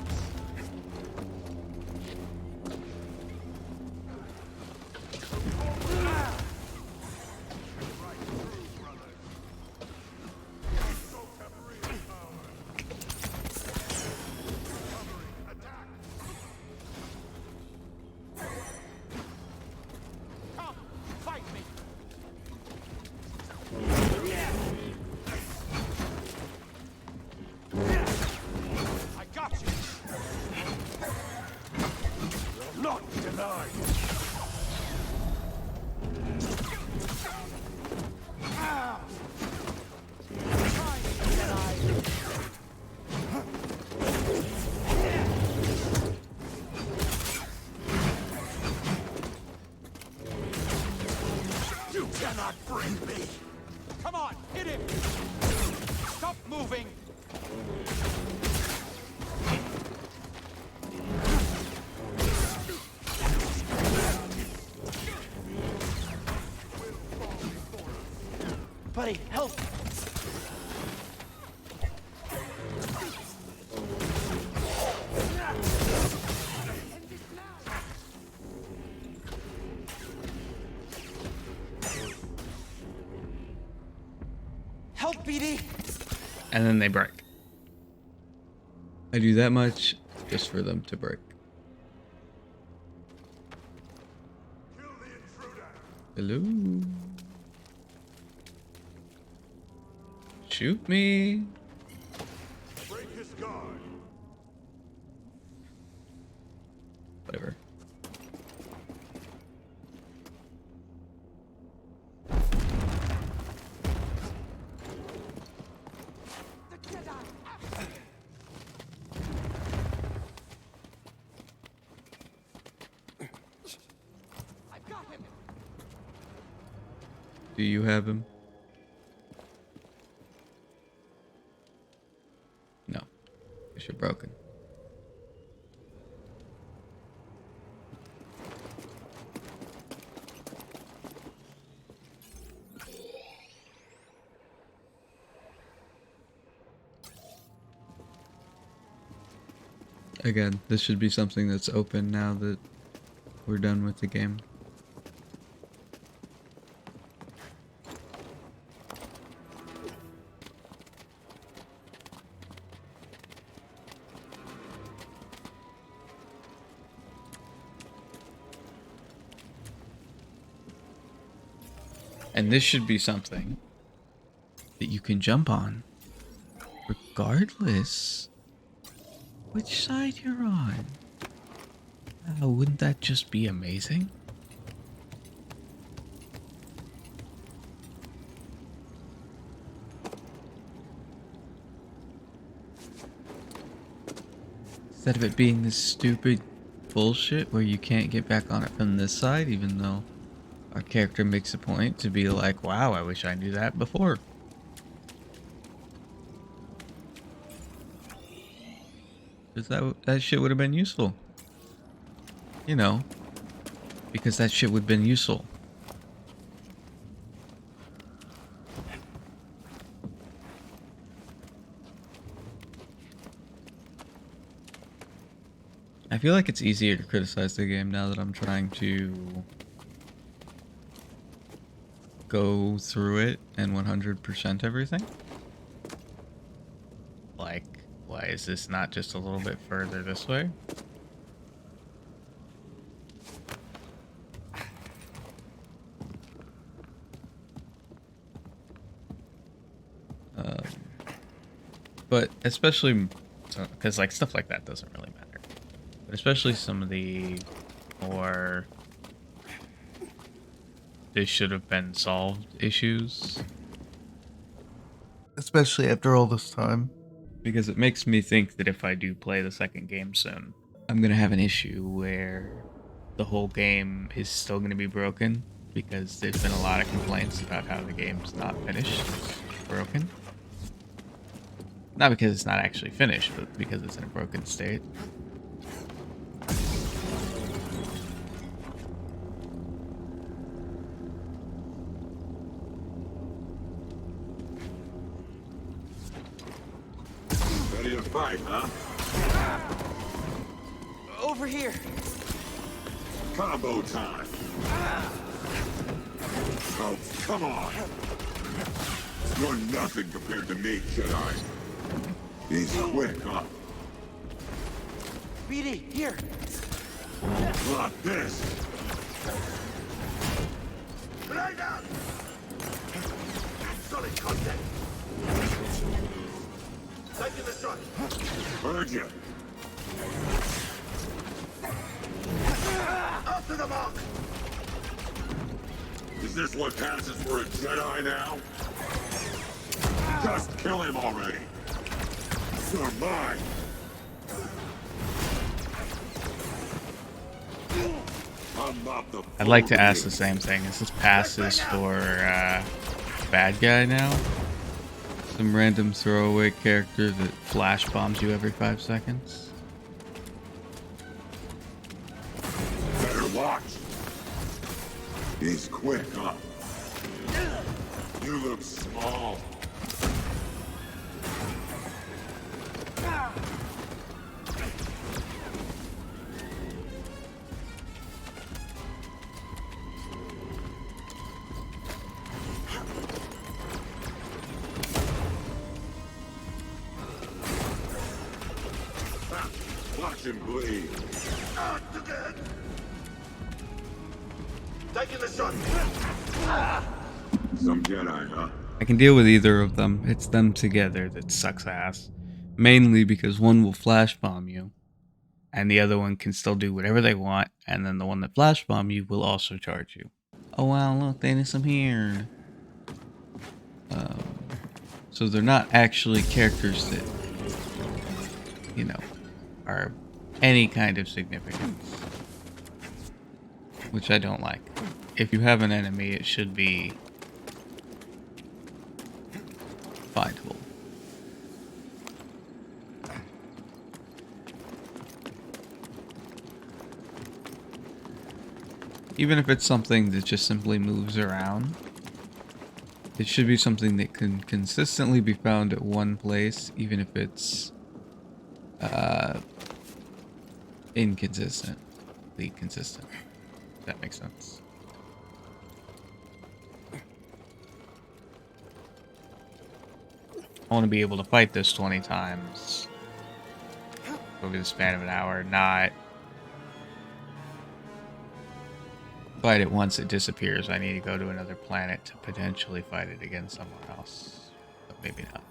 S6: Come on, hit him! Stop moving!
S9: Buddy, help! Help, BD!
S1: And then they break. I do that much just for them to break. Hello? Shoot me!
S7: Break his guard.
S1: Whatever. Do you have him? No. Guess you're broken. Again, this should be something that's open now that we're done with the game. And this should be something that you can jump on, regardless which side you're on. Wouldn't that just be amazing? Instead of it being this stupid bullshit where you can't get back on it from this side, even though our character makes a point to be like, wow, I wish I knew that before. Because that shit would have been useful. You know, because that shit would have been useful. I feel like it's easier to criticize the game now that I'm trying to go through it and 100% everything. Like, why is this not just a little bit further this way? But especially, because like stuff like that doesn't really matter. But especially some of the more this should have been solved issues. Especially after all this time. Because it makes me think that if I do play the second game soon, I'm going to have an issue where the whole game is still going to be broken. Because there's been a lot of complaints about how the game's not finished. It's broken. Not because it's not actually finished, but because it's in a broken state.
S7: Ready to fight, huh?
S9: Over here.
S7: Combo time. Oh, come on. You're nothing compared to me, Jedi. He's quick, huh?
S9: BD, here.
S7: Not this. Lay down. Solid contact. Taking the shot. Heard you. Up to the mark. Is this what passes for a Jedi now? Just kill him already. You're mine. I'm not the
S1: I'd like to ask the same thing. Is this passes for bad guy now? Some random throwaway character that flash bombs you every 5 seconds?
S7: Better watch. He's quick, huh? You look small. Watch him bleed. Taking the shot. Some Jedi, huh?
S1: I can deal with either of them. It's them together that sucks ass. Mainly because one will flash bomb you, and the other one can still do whatever they want, and then the one that flash bomb you will also charge you. Oh wow, look, they did some here. So they're not actually characters that, you know, are any kind of significance. Which I don't like. If you have an enemy, it should be findable. Even if it's something that just simply moves around, it should be something that can consistently be found at one place, even if it's inconsistently consistent. If that makes sense. I want to be able to fight this 20 times over the span of an hour, not fight it once it disappears. I need to go to another planet to potentially fight it again somewhere else. But maybe not.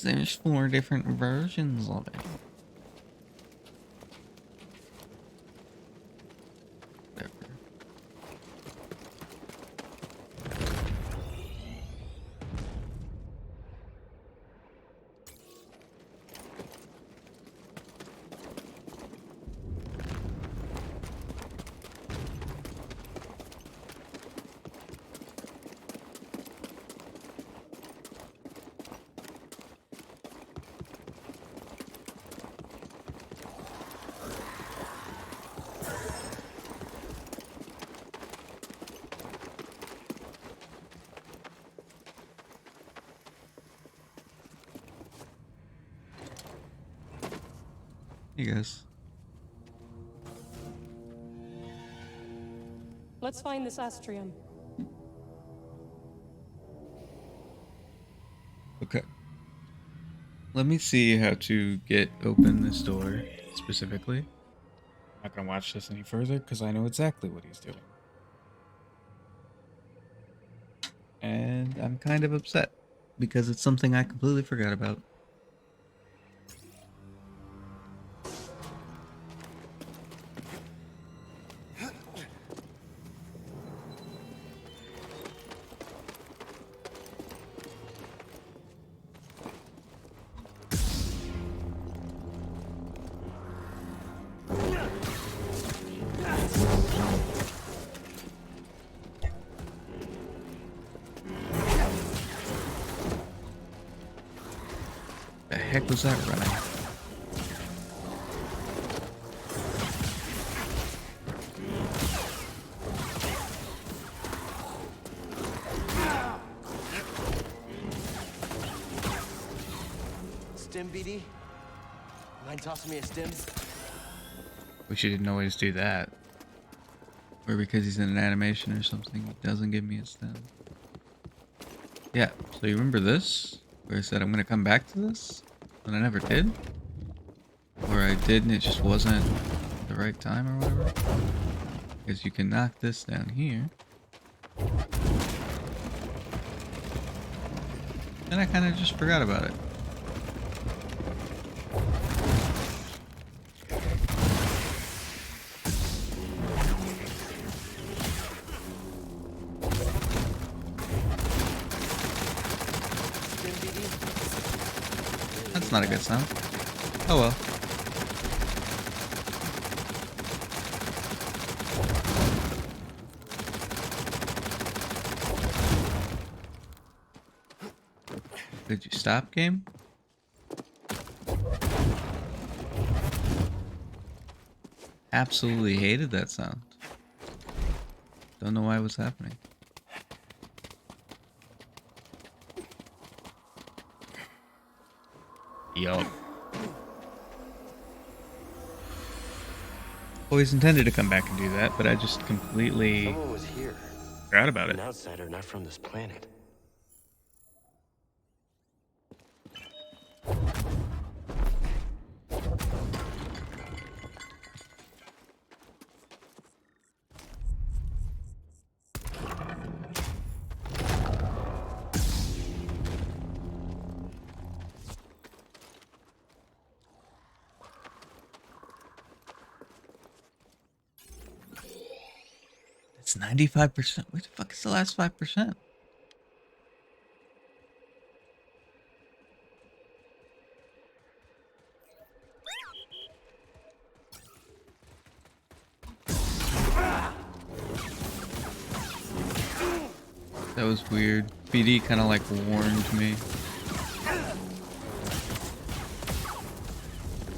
S1: There's 4 different versions of it. Whatever. Hey guys.
S5: Let's find this astrium.
S1: Okay. Let me see how to get open this door specifically. I'm not gonna watch this any further because I know exactly what he's doing. And I'm kind of upset because it's something I completely forgot about. The heck was that running?
S9: Stim, BD? Mind tossing me a stim?
S1: Wish you didn't always do that. Or because he's in an animation or something, he doesn't give me a stem. Yeah, so you remember this? Where I said I'm gonna come back to this? And I never did? Or I did and it just wasn't the right time or whatever? Because you can knock this down here. And I kind of just forgot about it.
S9: Stim, BD?
S1: That's not a good sound. Oh well. Did you stop, game? Absolutely hated that sound. Don't know why it was happening. Yup. Always intended to come back and do that, but I just completely
S4: Someone was here.
S1: forgot about
S4: An
S1: it.
S4: outsider not from this planet.
S1: It's 95%. Where the fuck is the last 5%? That was weird. BD kind of like warned me.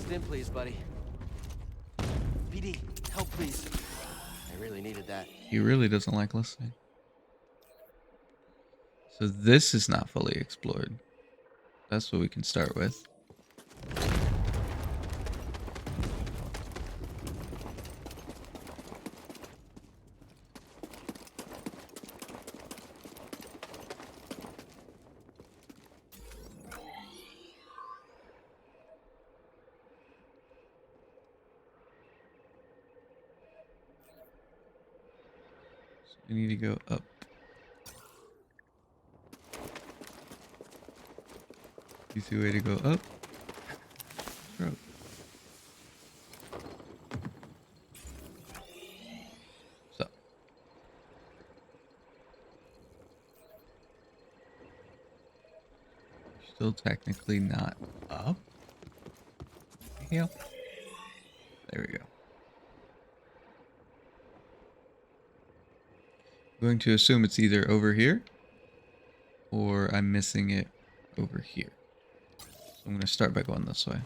S9: Stim, please, buddy. BD, help, please. I really needed that.
S1: He really doesn't like listening. So this is not fully explored. That's what we can start with. So we need to go up. Easy way to go up. Throw. So. Still technically not up. Here. There we go. I'm going to assume it's either over here or I'm missing it over here. So I'm going to start by going this way.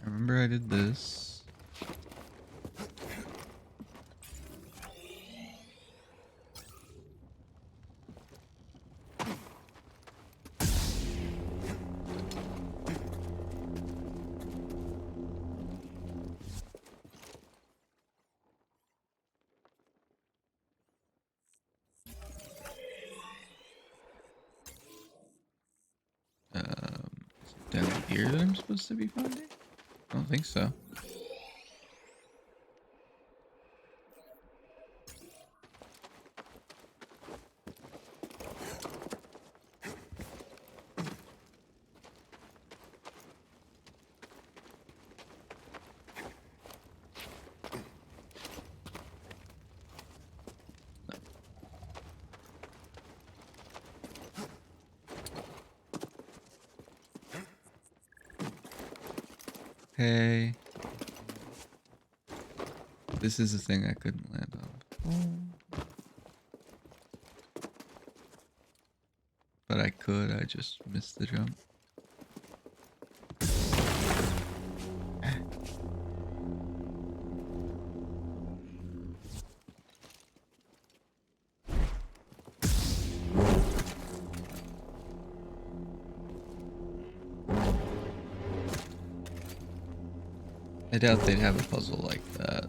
S1: I remember I did this. Is it down here that I'm supposed to be finding? I don't think so. Okay. This is the thing I couldn't land on. But I could, I just missed the jump. I doubt they'd have a puzzle like that.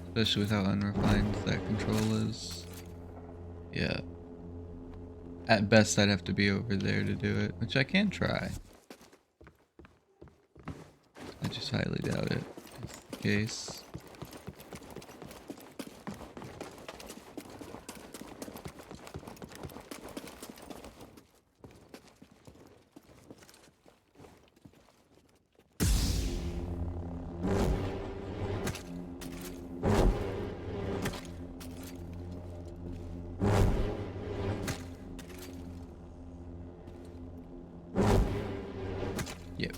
S1: Especially with how unrefined that control is. Yeah. At best, I'd have to be over there to do it, which I can try. I just highly doubt it is the case. Yep.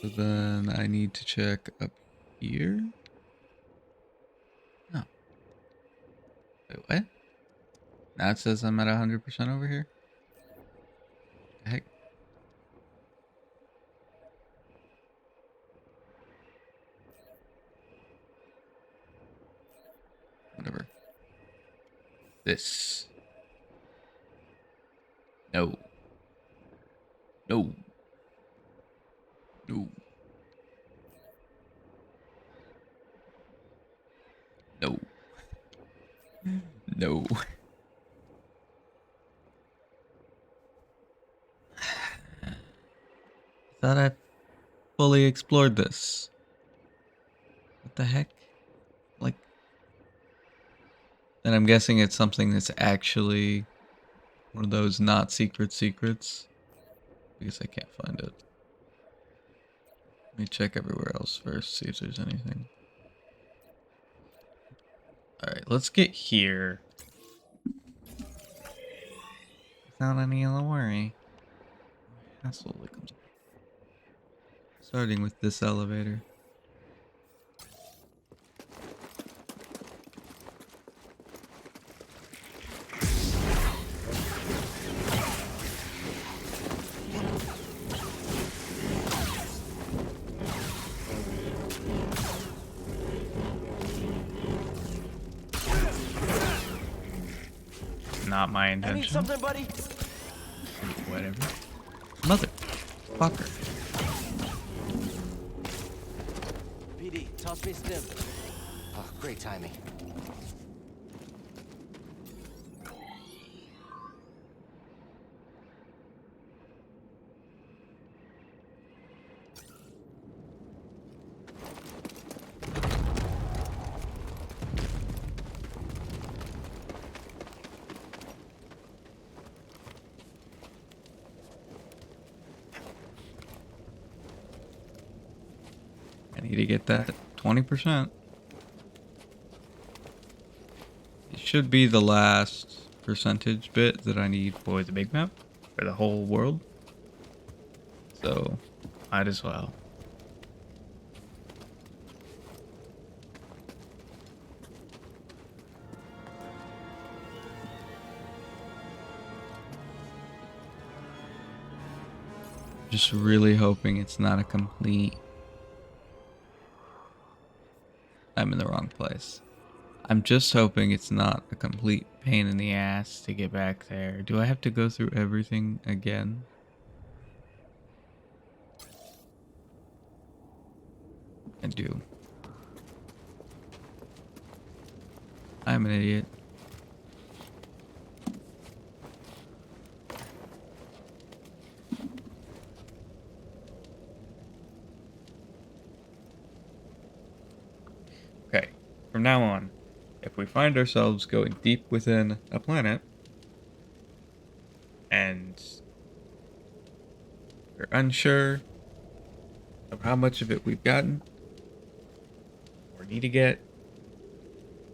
S1: So then I need to check up here. No. Wait, what? Now it says I'm at 100% over here? The heck? Whatever. This. No. No. No. No. No. Thought I fully explored this. What the heck? Like, and I'm guessing it's something that's actually one of those not secret secrets. Because I can't find it. Let me check everywhere else first, see if there's anything. Alright, let's get here. Without any other worry. Hassle that comes. Starting with this elevator. Not my
S9: I
S1: intention.
S9: need something, buddy.
S1: Whatever. Mother. Fucker.
S9: PD, toss me stim. Oh, great timing.
S1: I need to get that 20%. It should be the last percentage bit that I need for the big map, for the whole world. So, might as well. Just really hoping it's not a complete... I'm in the wrong place. I'm just hoping it's not a complete pain in the ass to get back there. Do I have to go through everything again? I do. I'm an idiot. Okay, from now on, if we find ourselves going deep within a planet, and we're unsure of how much of it we've gotten, or need to get,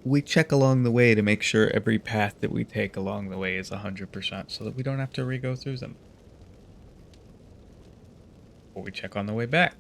S1: we check along the way to make sure every path that we take along the way is 100% so that we don't have to re-go through them. Or we check on the way back.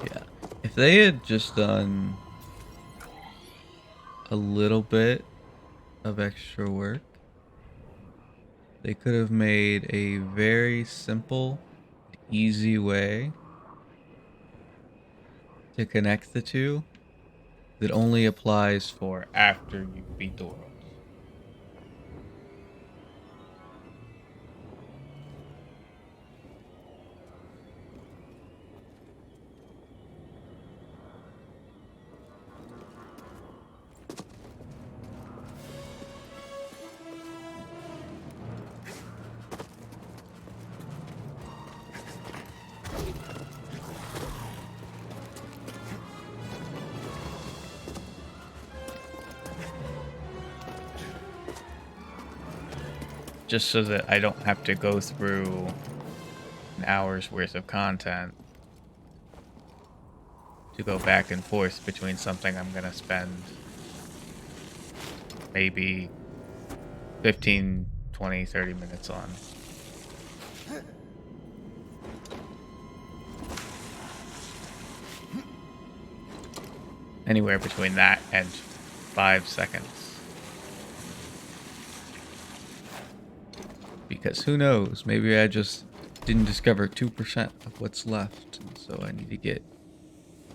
S1: Yeah. If they had just done a little bit of extra work, they could have made a very simple, easy way to connect the two that only applies for after you beat the world. Just so that I don't have to go through an hour's worth of content to go back and forth between something I'm gonna spend maybe 15, 20, 30 minutes on. Anywhere between that and 5 seconds. Because who knows, maybe I just didn't discover 2% of what's left, so I need to get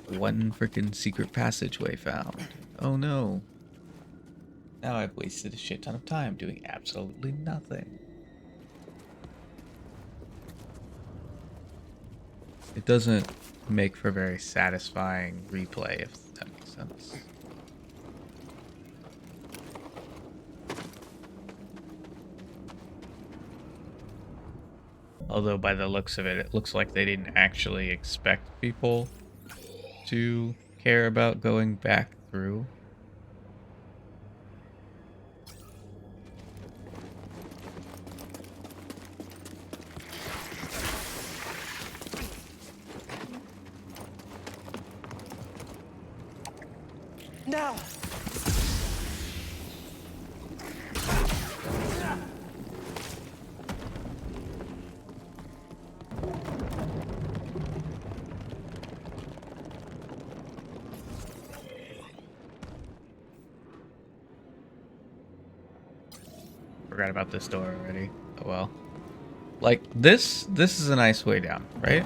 S1: one freaking secret passageway found. Oh no. Now I've wasted a shit ton of time doing absolutely nothing. It doesn't make for very satisfying replay, if that makes sense. Although by the looks of it, it looks like they didn't actually expect people to care about going back through.
S9: Now!
S1: Forgot about this door already. Oh well. Like, this is a nice way down, right?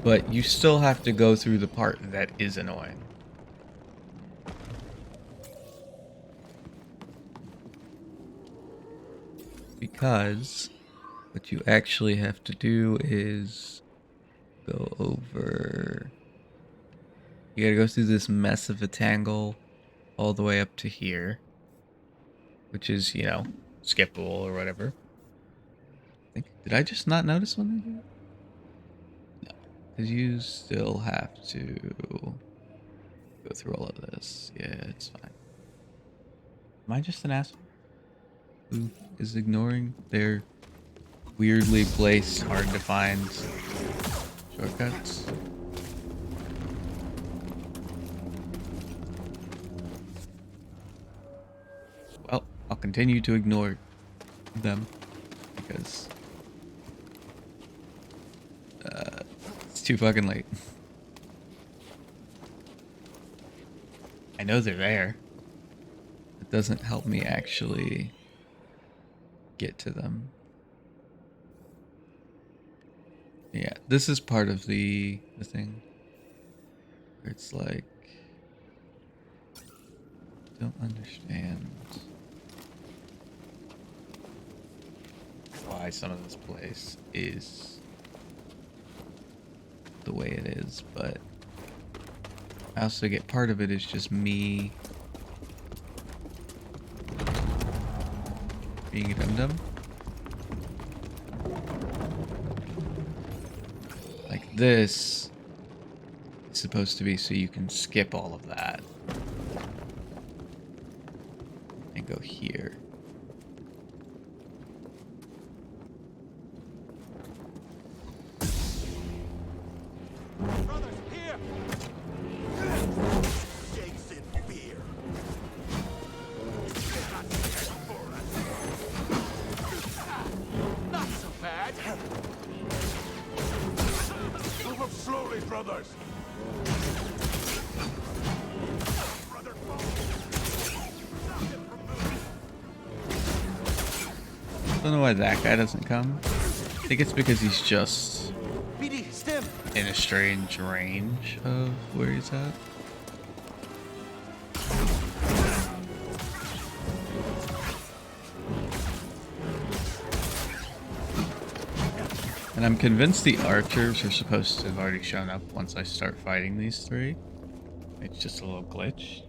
S1: But you still have to go through the part that is annoying. Because what you actually have to do is go over. You gotta go through this mess of a tangle all the way up to here, which is, you know, skippable or whatever. Did I just not notice when they do it? No, because you still have to go through all of this. Yeah, it's fine. Am I just an asshole who is ignoring their weirdly placed, hard to find shortcuts? Well, I'll continue to ignore them because it's too fucking late. I know they're there. It doesn't help me actually get to them. Yeah, this is part of the thing where it's like, don't understand why some of this place is the way it is, but I also get part of it is just me being a dum-dum. Like this is supposed to be so you can skip all of that and go here.
S7: Brothers, here! Shakes in fear. Not so bad. Move up slowly, brothers. Brother,
S1: Don't know why that guy doesn't come. I think it's because he's just
S9: BD, stim.
S1: in a strange range of where he's at. And I'm convinced the archers are supposed to have already shown up once I start fighting these three. It's just a little glitch.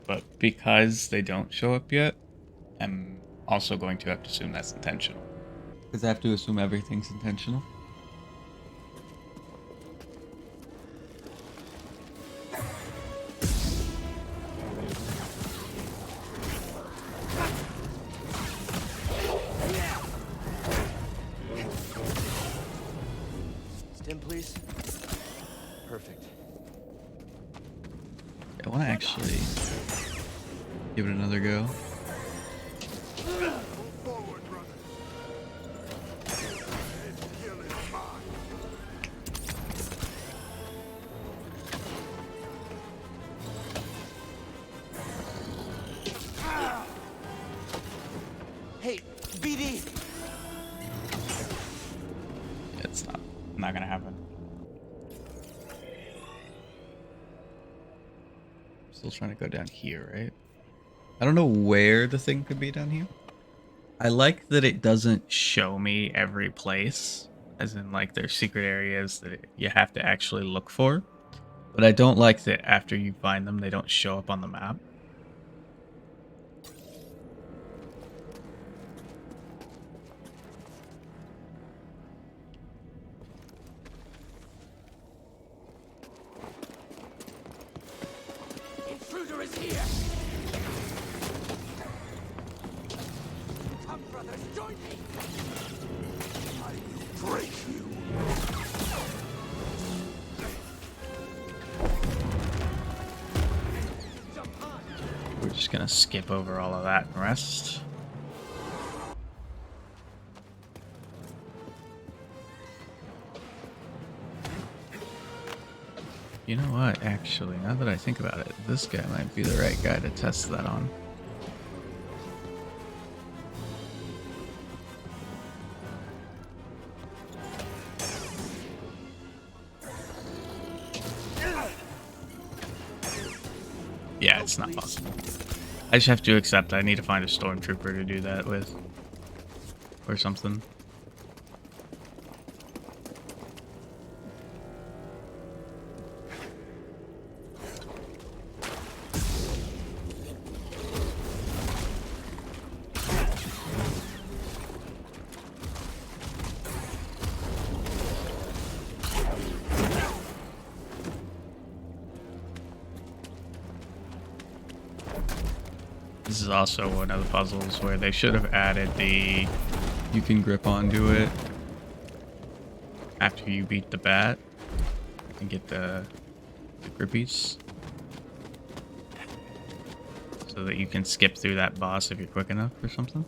S1: But because they don't show up yet, I'm also going to have to assume that's intentional. Because I have to assume everything's intentional.
S9: Stim, please. Perfect.
S1: I want to actually give it another go.
S7: forward, brother. This kill is mine.
S9: Hey, BD.
S1: It's not gonna happen. Still trying to go down here, right? I don't know where the thing could be down here. I like that it doesn't show me every place, as in like there's secret areas that you have to actually look for. But I don't like that after you find them, they don't show up on the map.
S9: Intruder is here. Come, brothers, join me.
S7: I will break you.
S9: Jump high.
S1: We're just gonna skip over all of that and rest. You know what, actually, now that I think about it, this guy might be the right guy to test that on. Yeah, it's not possible. I just have to accept I need to find a stormtrooper to do that with. or something. This is also one of the puzzles where they should have added the you can grip onto it after you beat the bat and get the grippies so that you can skip through that boss if you're quick enough or something.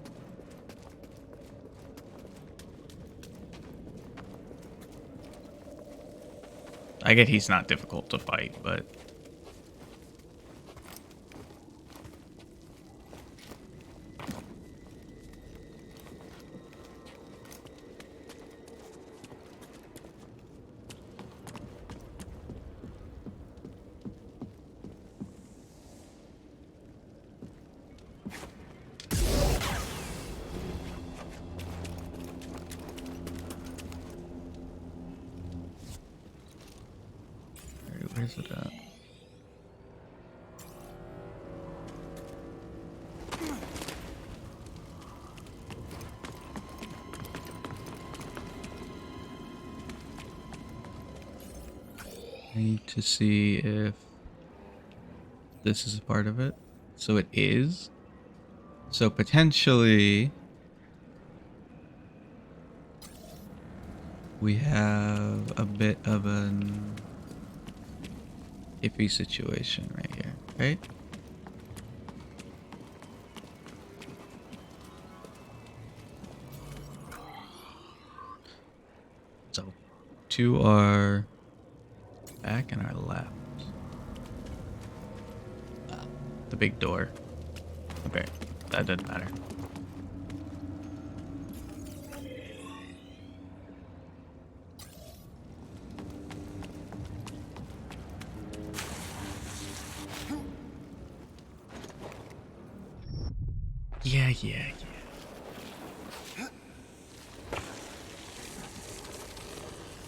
S1: I get he's not difficult to fight, but where's it at? I need to see if this is a part of it. So it is. So potentially we have a bit of an iffy situation right here, right? So to our back and our left. The big door. Okay, that doesn't matter. Yeah.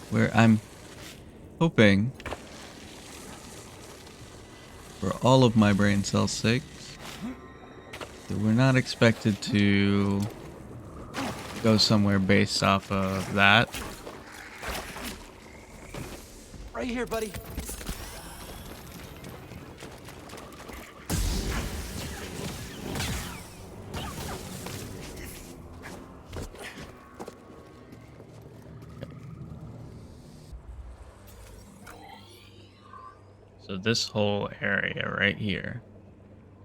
S1: Where I'm hoping, for all of my brain cells' sakes, that we're not expected to go somewhere based off of that.
S9: Right here, buddy.
S1: So this whole area right here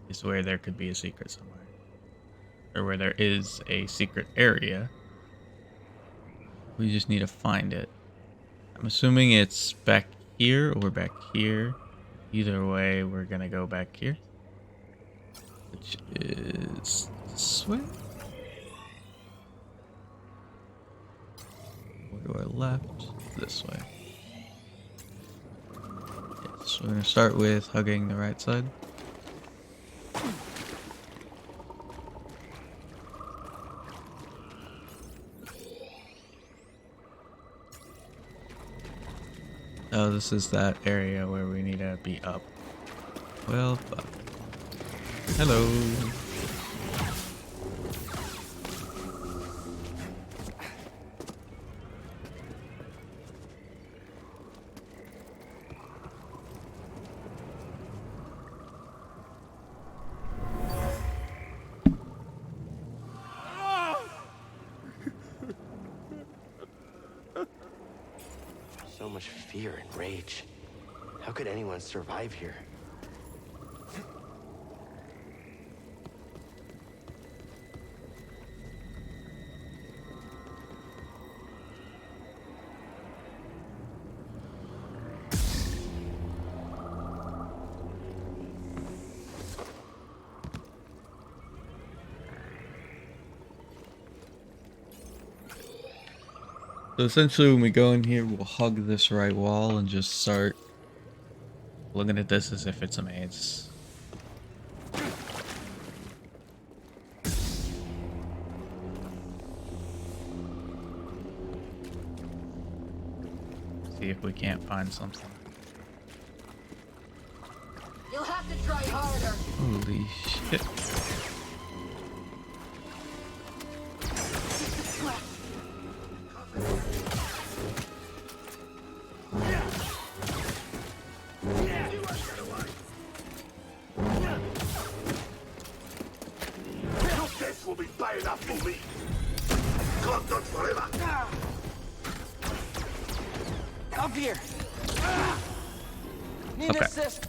S1: is where there could be a secret somewhere. Or where there is a secret area. We just need to find it. I'm assuming it's back here or back here. Either way, we're gonna go back here. Which is this way? Or to our left? This way. So we're going to start with hugging the right side. Oh, this is that area where we need to be up. Well, fuck. Hello.
S4: So much fear and rage. How could anyone survive here?
S1: So essentially when we go in here, we'll hug this right wall and just start looking at this as if it's a maze. see if we can't find something.
S2: You'll have to try harder.
S1: Holy shit.
S7: This will be bad enough for me. God, not forever.
S9: Up here. Need
S1: Okay.
S9: an assist.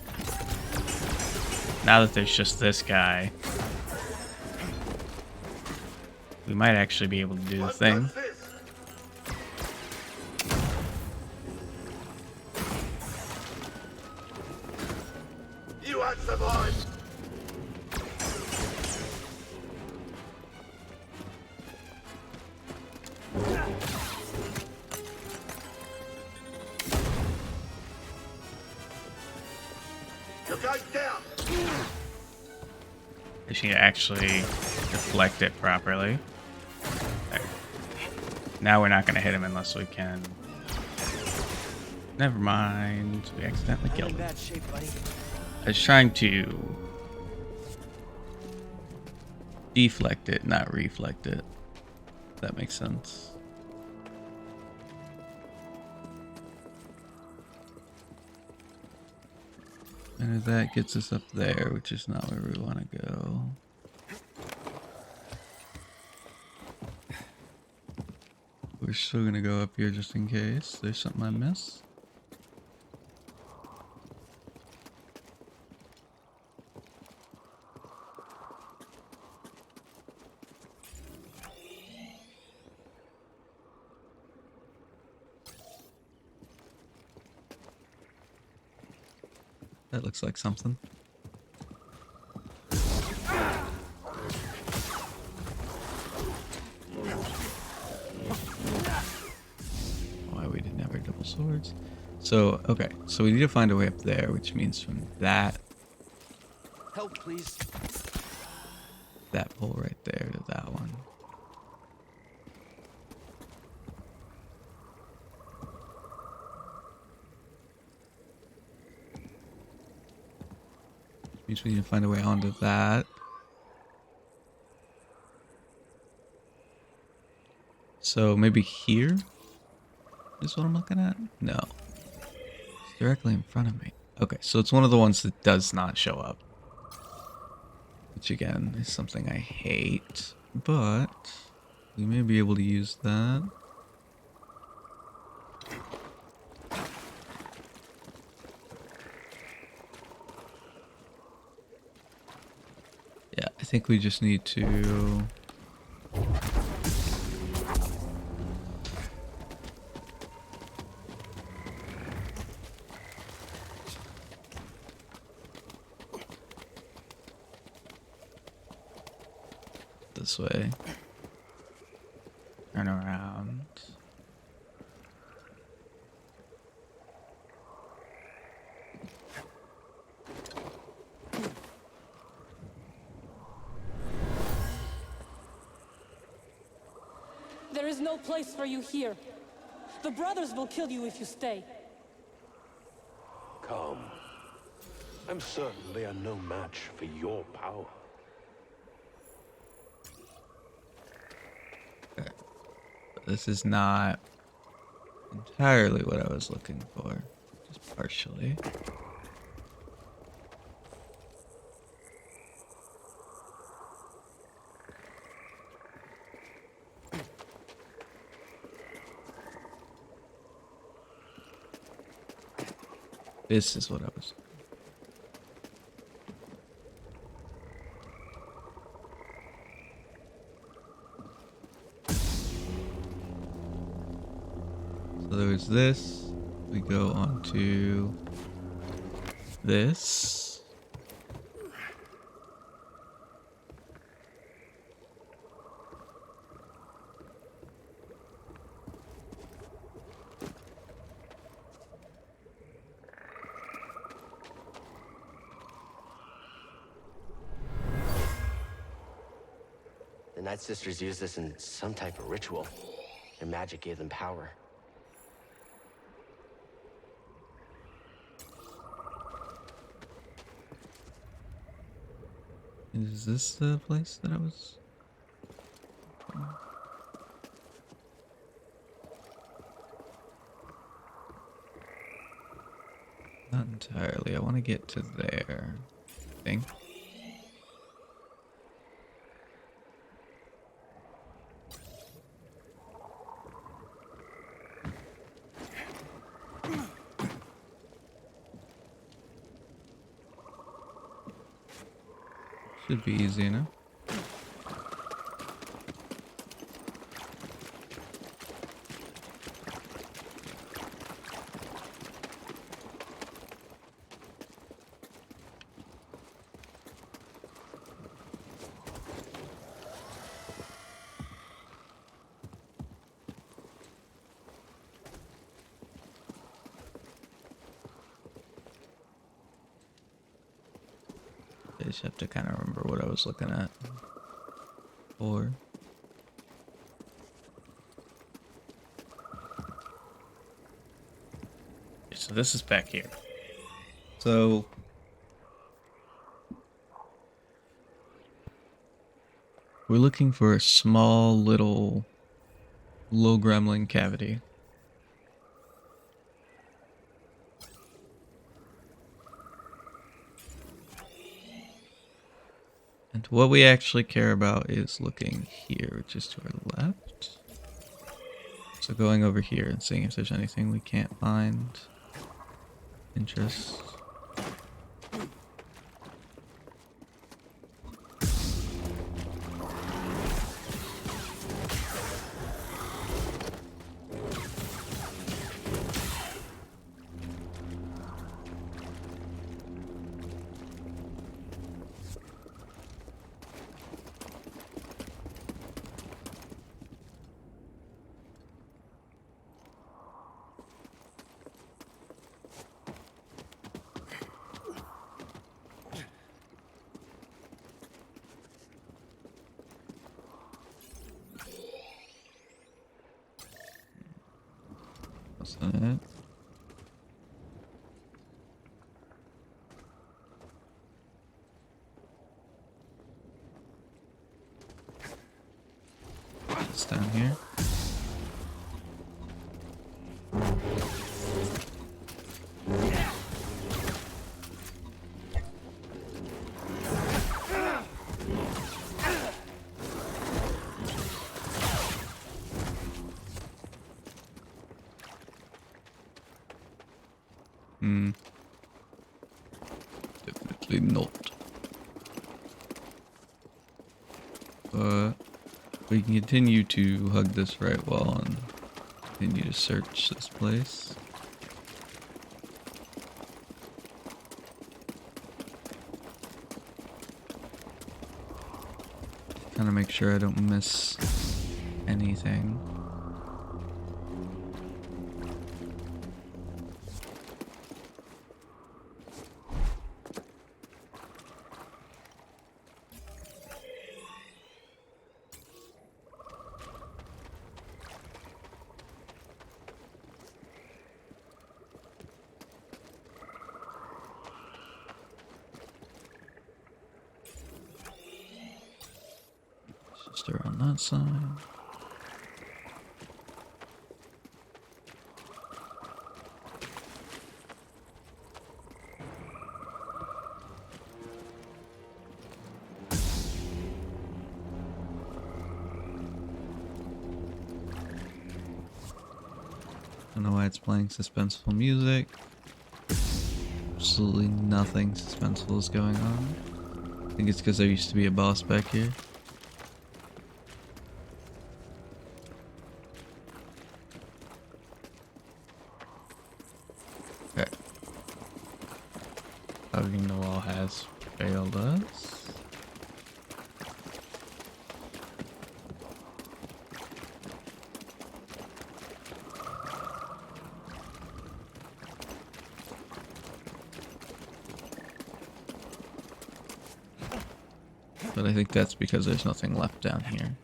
S1: Now that there's just this guy, we might actually be able to do the thing.
S7: What's this? You won't survive. You're going down.
S1: I just need to actually deflect it properly. There. Now we're not going to hit him unless we can. Never mind. We accidentally
S9: I'm
S1: killed
S9: in
S1: him.
S9: bad shape, buddy.
S1: I was trying to deflect it, not reflect it. If that makes sense. And that gets us up there, which is not where we want to go. We're still gonna go up here just in case there's something I miss. That looks like something. Why we didn't have our double swords. So, okay. So we need to find a way up there, which means from that
S9: Help, please.
S1: pole right there to that one. Means we need to find a way onto that. So maybe here is what I'm looking at? No. It's directly in front of me. Okay, so it's one of the ones that does not show up. Which again is something I hate. But we may be able to use that. Yeah, I think we just need to... this way. Turn around.
S5: There is no place for you here. The brothers will kill you if you stay.
S7: Calm. I'm certain they are no match for your power.
S1: This is not entirely what I was looking for. Just partially. This is what I was. So there's this. We go on to this.
S4: The Night Sisters used this in some type of ritual. Their magic gave them power.
S1: Is this the place that I was? Not entirely. I want to get to there. I think. Should be easy enough. I just have to kind of remember what I was looking at. Or so this is back here. So we're looking for a small little low gremlin cavity. And what we actually care about is looking here, which is to our left. So going over here and seeing if there's anything we can't find. Interest. That's not it. It's down here. Definitely not. But we can continue to hug this right wall and continue to search this place. Kind of make sure I don't miss anything. Just around that side. I don't know why it's playing suspenseful music. Absolutely nothing suspenseful is going on. I think it's because there used to be a boss back here. Okay. Hugging the wall has failed us. But I think that's because there's nothing left down here.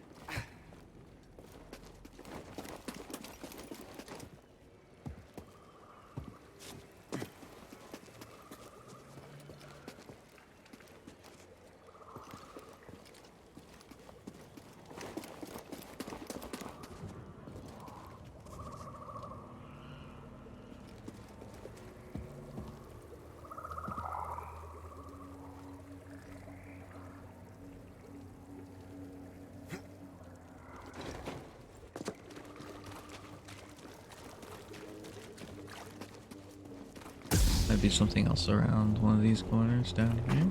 S1: be something else around one of these corners down here.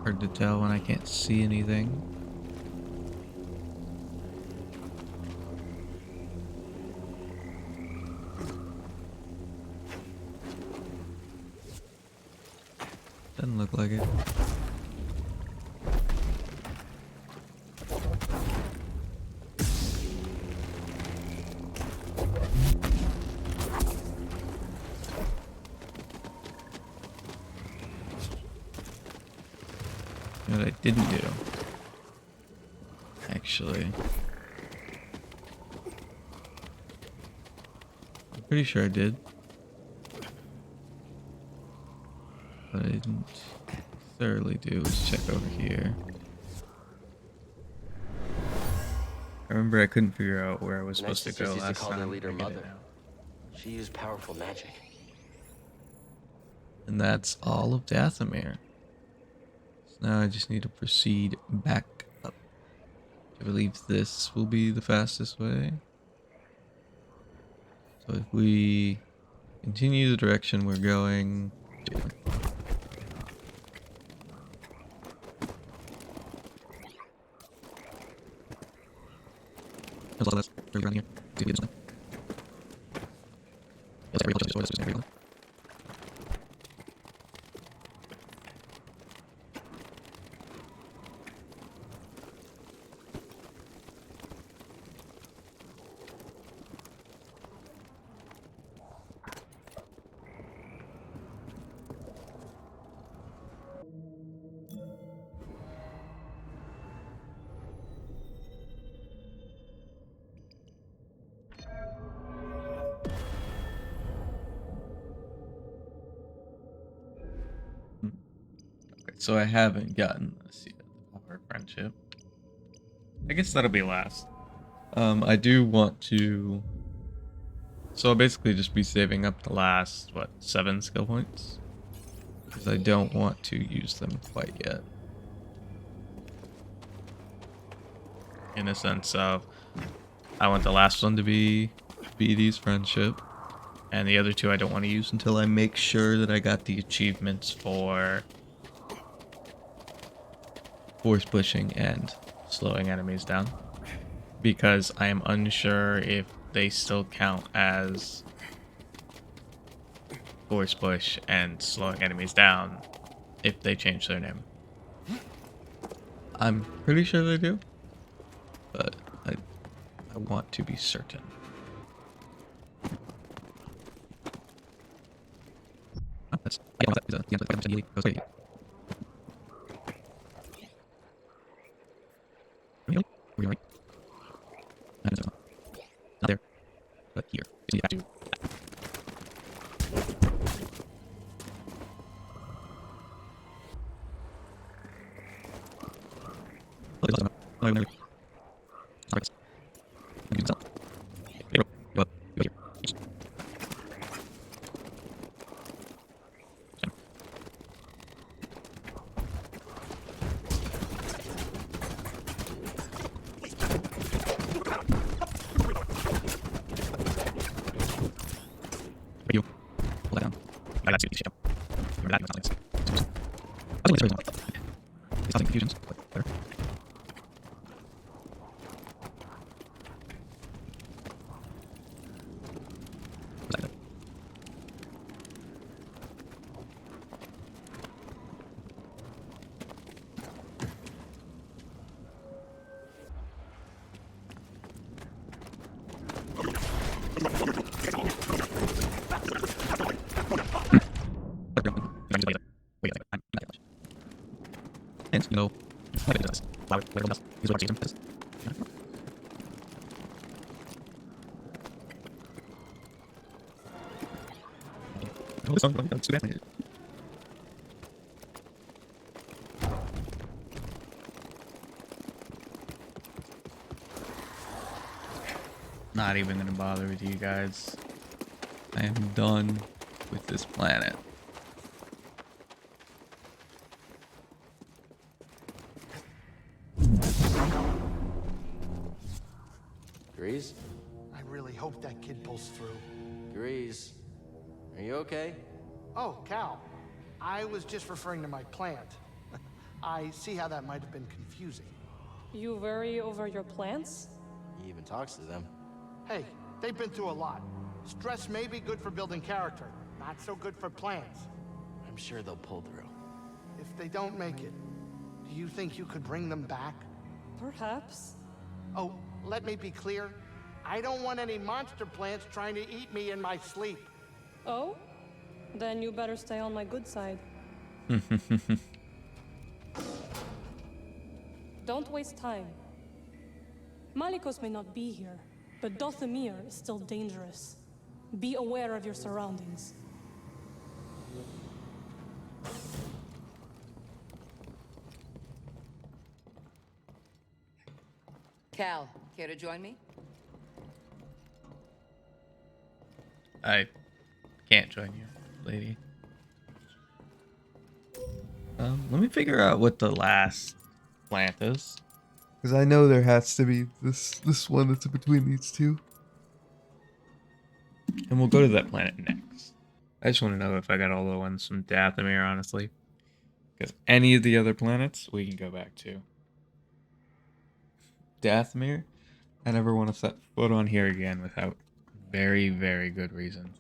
S1: Hard to tell when I can't see anything. Doesn't look like it. What I didn't do, actually, I'm pretty sure I did, but I didn't thoroughly do was check over here. I remember I couldn't figure out where I was supposed to go
S4: used to
S1: last
S4: call their
S1: time.
S4: leader
S1: I get it
S4: Mother.
S1: now.
S4: She used powerful magic.
S1: And that's all of Dathomir. So now I just need to proceed back up. I believe this will be the fastest way. So if we continue the direction we're going to. Around here. So I haven't gotten this yet, the power of friendship. I guess that'll be last. I do want to... So I'll basically just be saving up the last, 7 skill points? Because I don't want to use them quite yet. In a sense of, I want the last one to be BD's friendship. And the other 2 I don't want to use until I make sure that I got the achievements for force pushing and slowing enemies down, because I am unsure if they still count as force push and slowing enemies down if they change their name. I'm pretty sure they do, but I want to be certain. Not there, but here. So you have to. You pull that down. I got to shit up. Remember that, it's not like this. It's causing confusions, but whatever. Was that good? And you know, what it does. Whatever it does. Is what it does. Not even gonna bother with you guys. I am done with this planet.
S4: Grease?
S3: I really hope that kid pulls through.
S4: Grease. Are you okay?
S3: Oh, Cal. I was just referring to my plant. I see how that might have been confusing.
S5: You worry over your plants?
S4: He even talks to them.
S3: Hey, they've been through a lot. Stress may be good for building character, not so good for plants.
S4: I'm sure they'll pull through.
S3: If they don't make it, do you think you could bring them back?
S5: Perhaps.
S3: Oh, let me be clear. I don't want any monster plants trying to eat me in my sleep.
S5: Oh? Then you better stay on my good side. Don't waste time. Malikos may not be here, but Dathomir is still dangerous. Be aware of your surroundings.
S2: Cal, care to join me?
S1: I can't join you, lady. Let me figure out what the last plant is. Because I know there has to be this one that's in between these two. And we'll go to that planet next. I just want to know if I got all the ones from Dathomir, honestly. Because any of the other planets, we can go back to. Dathomir, I never want to set foot on here again without very, very good reasons.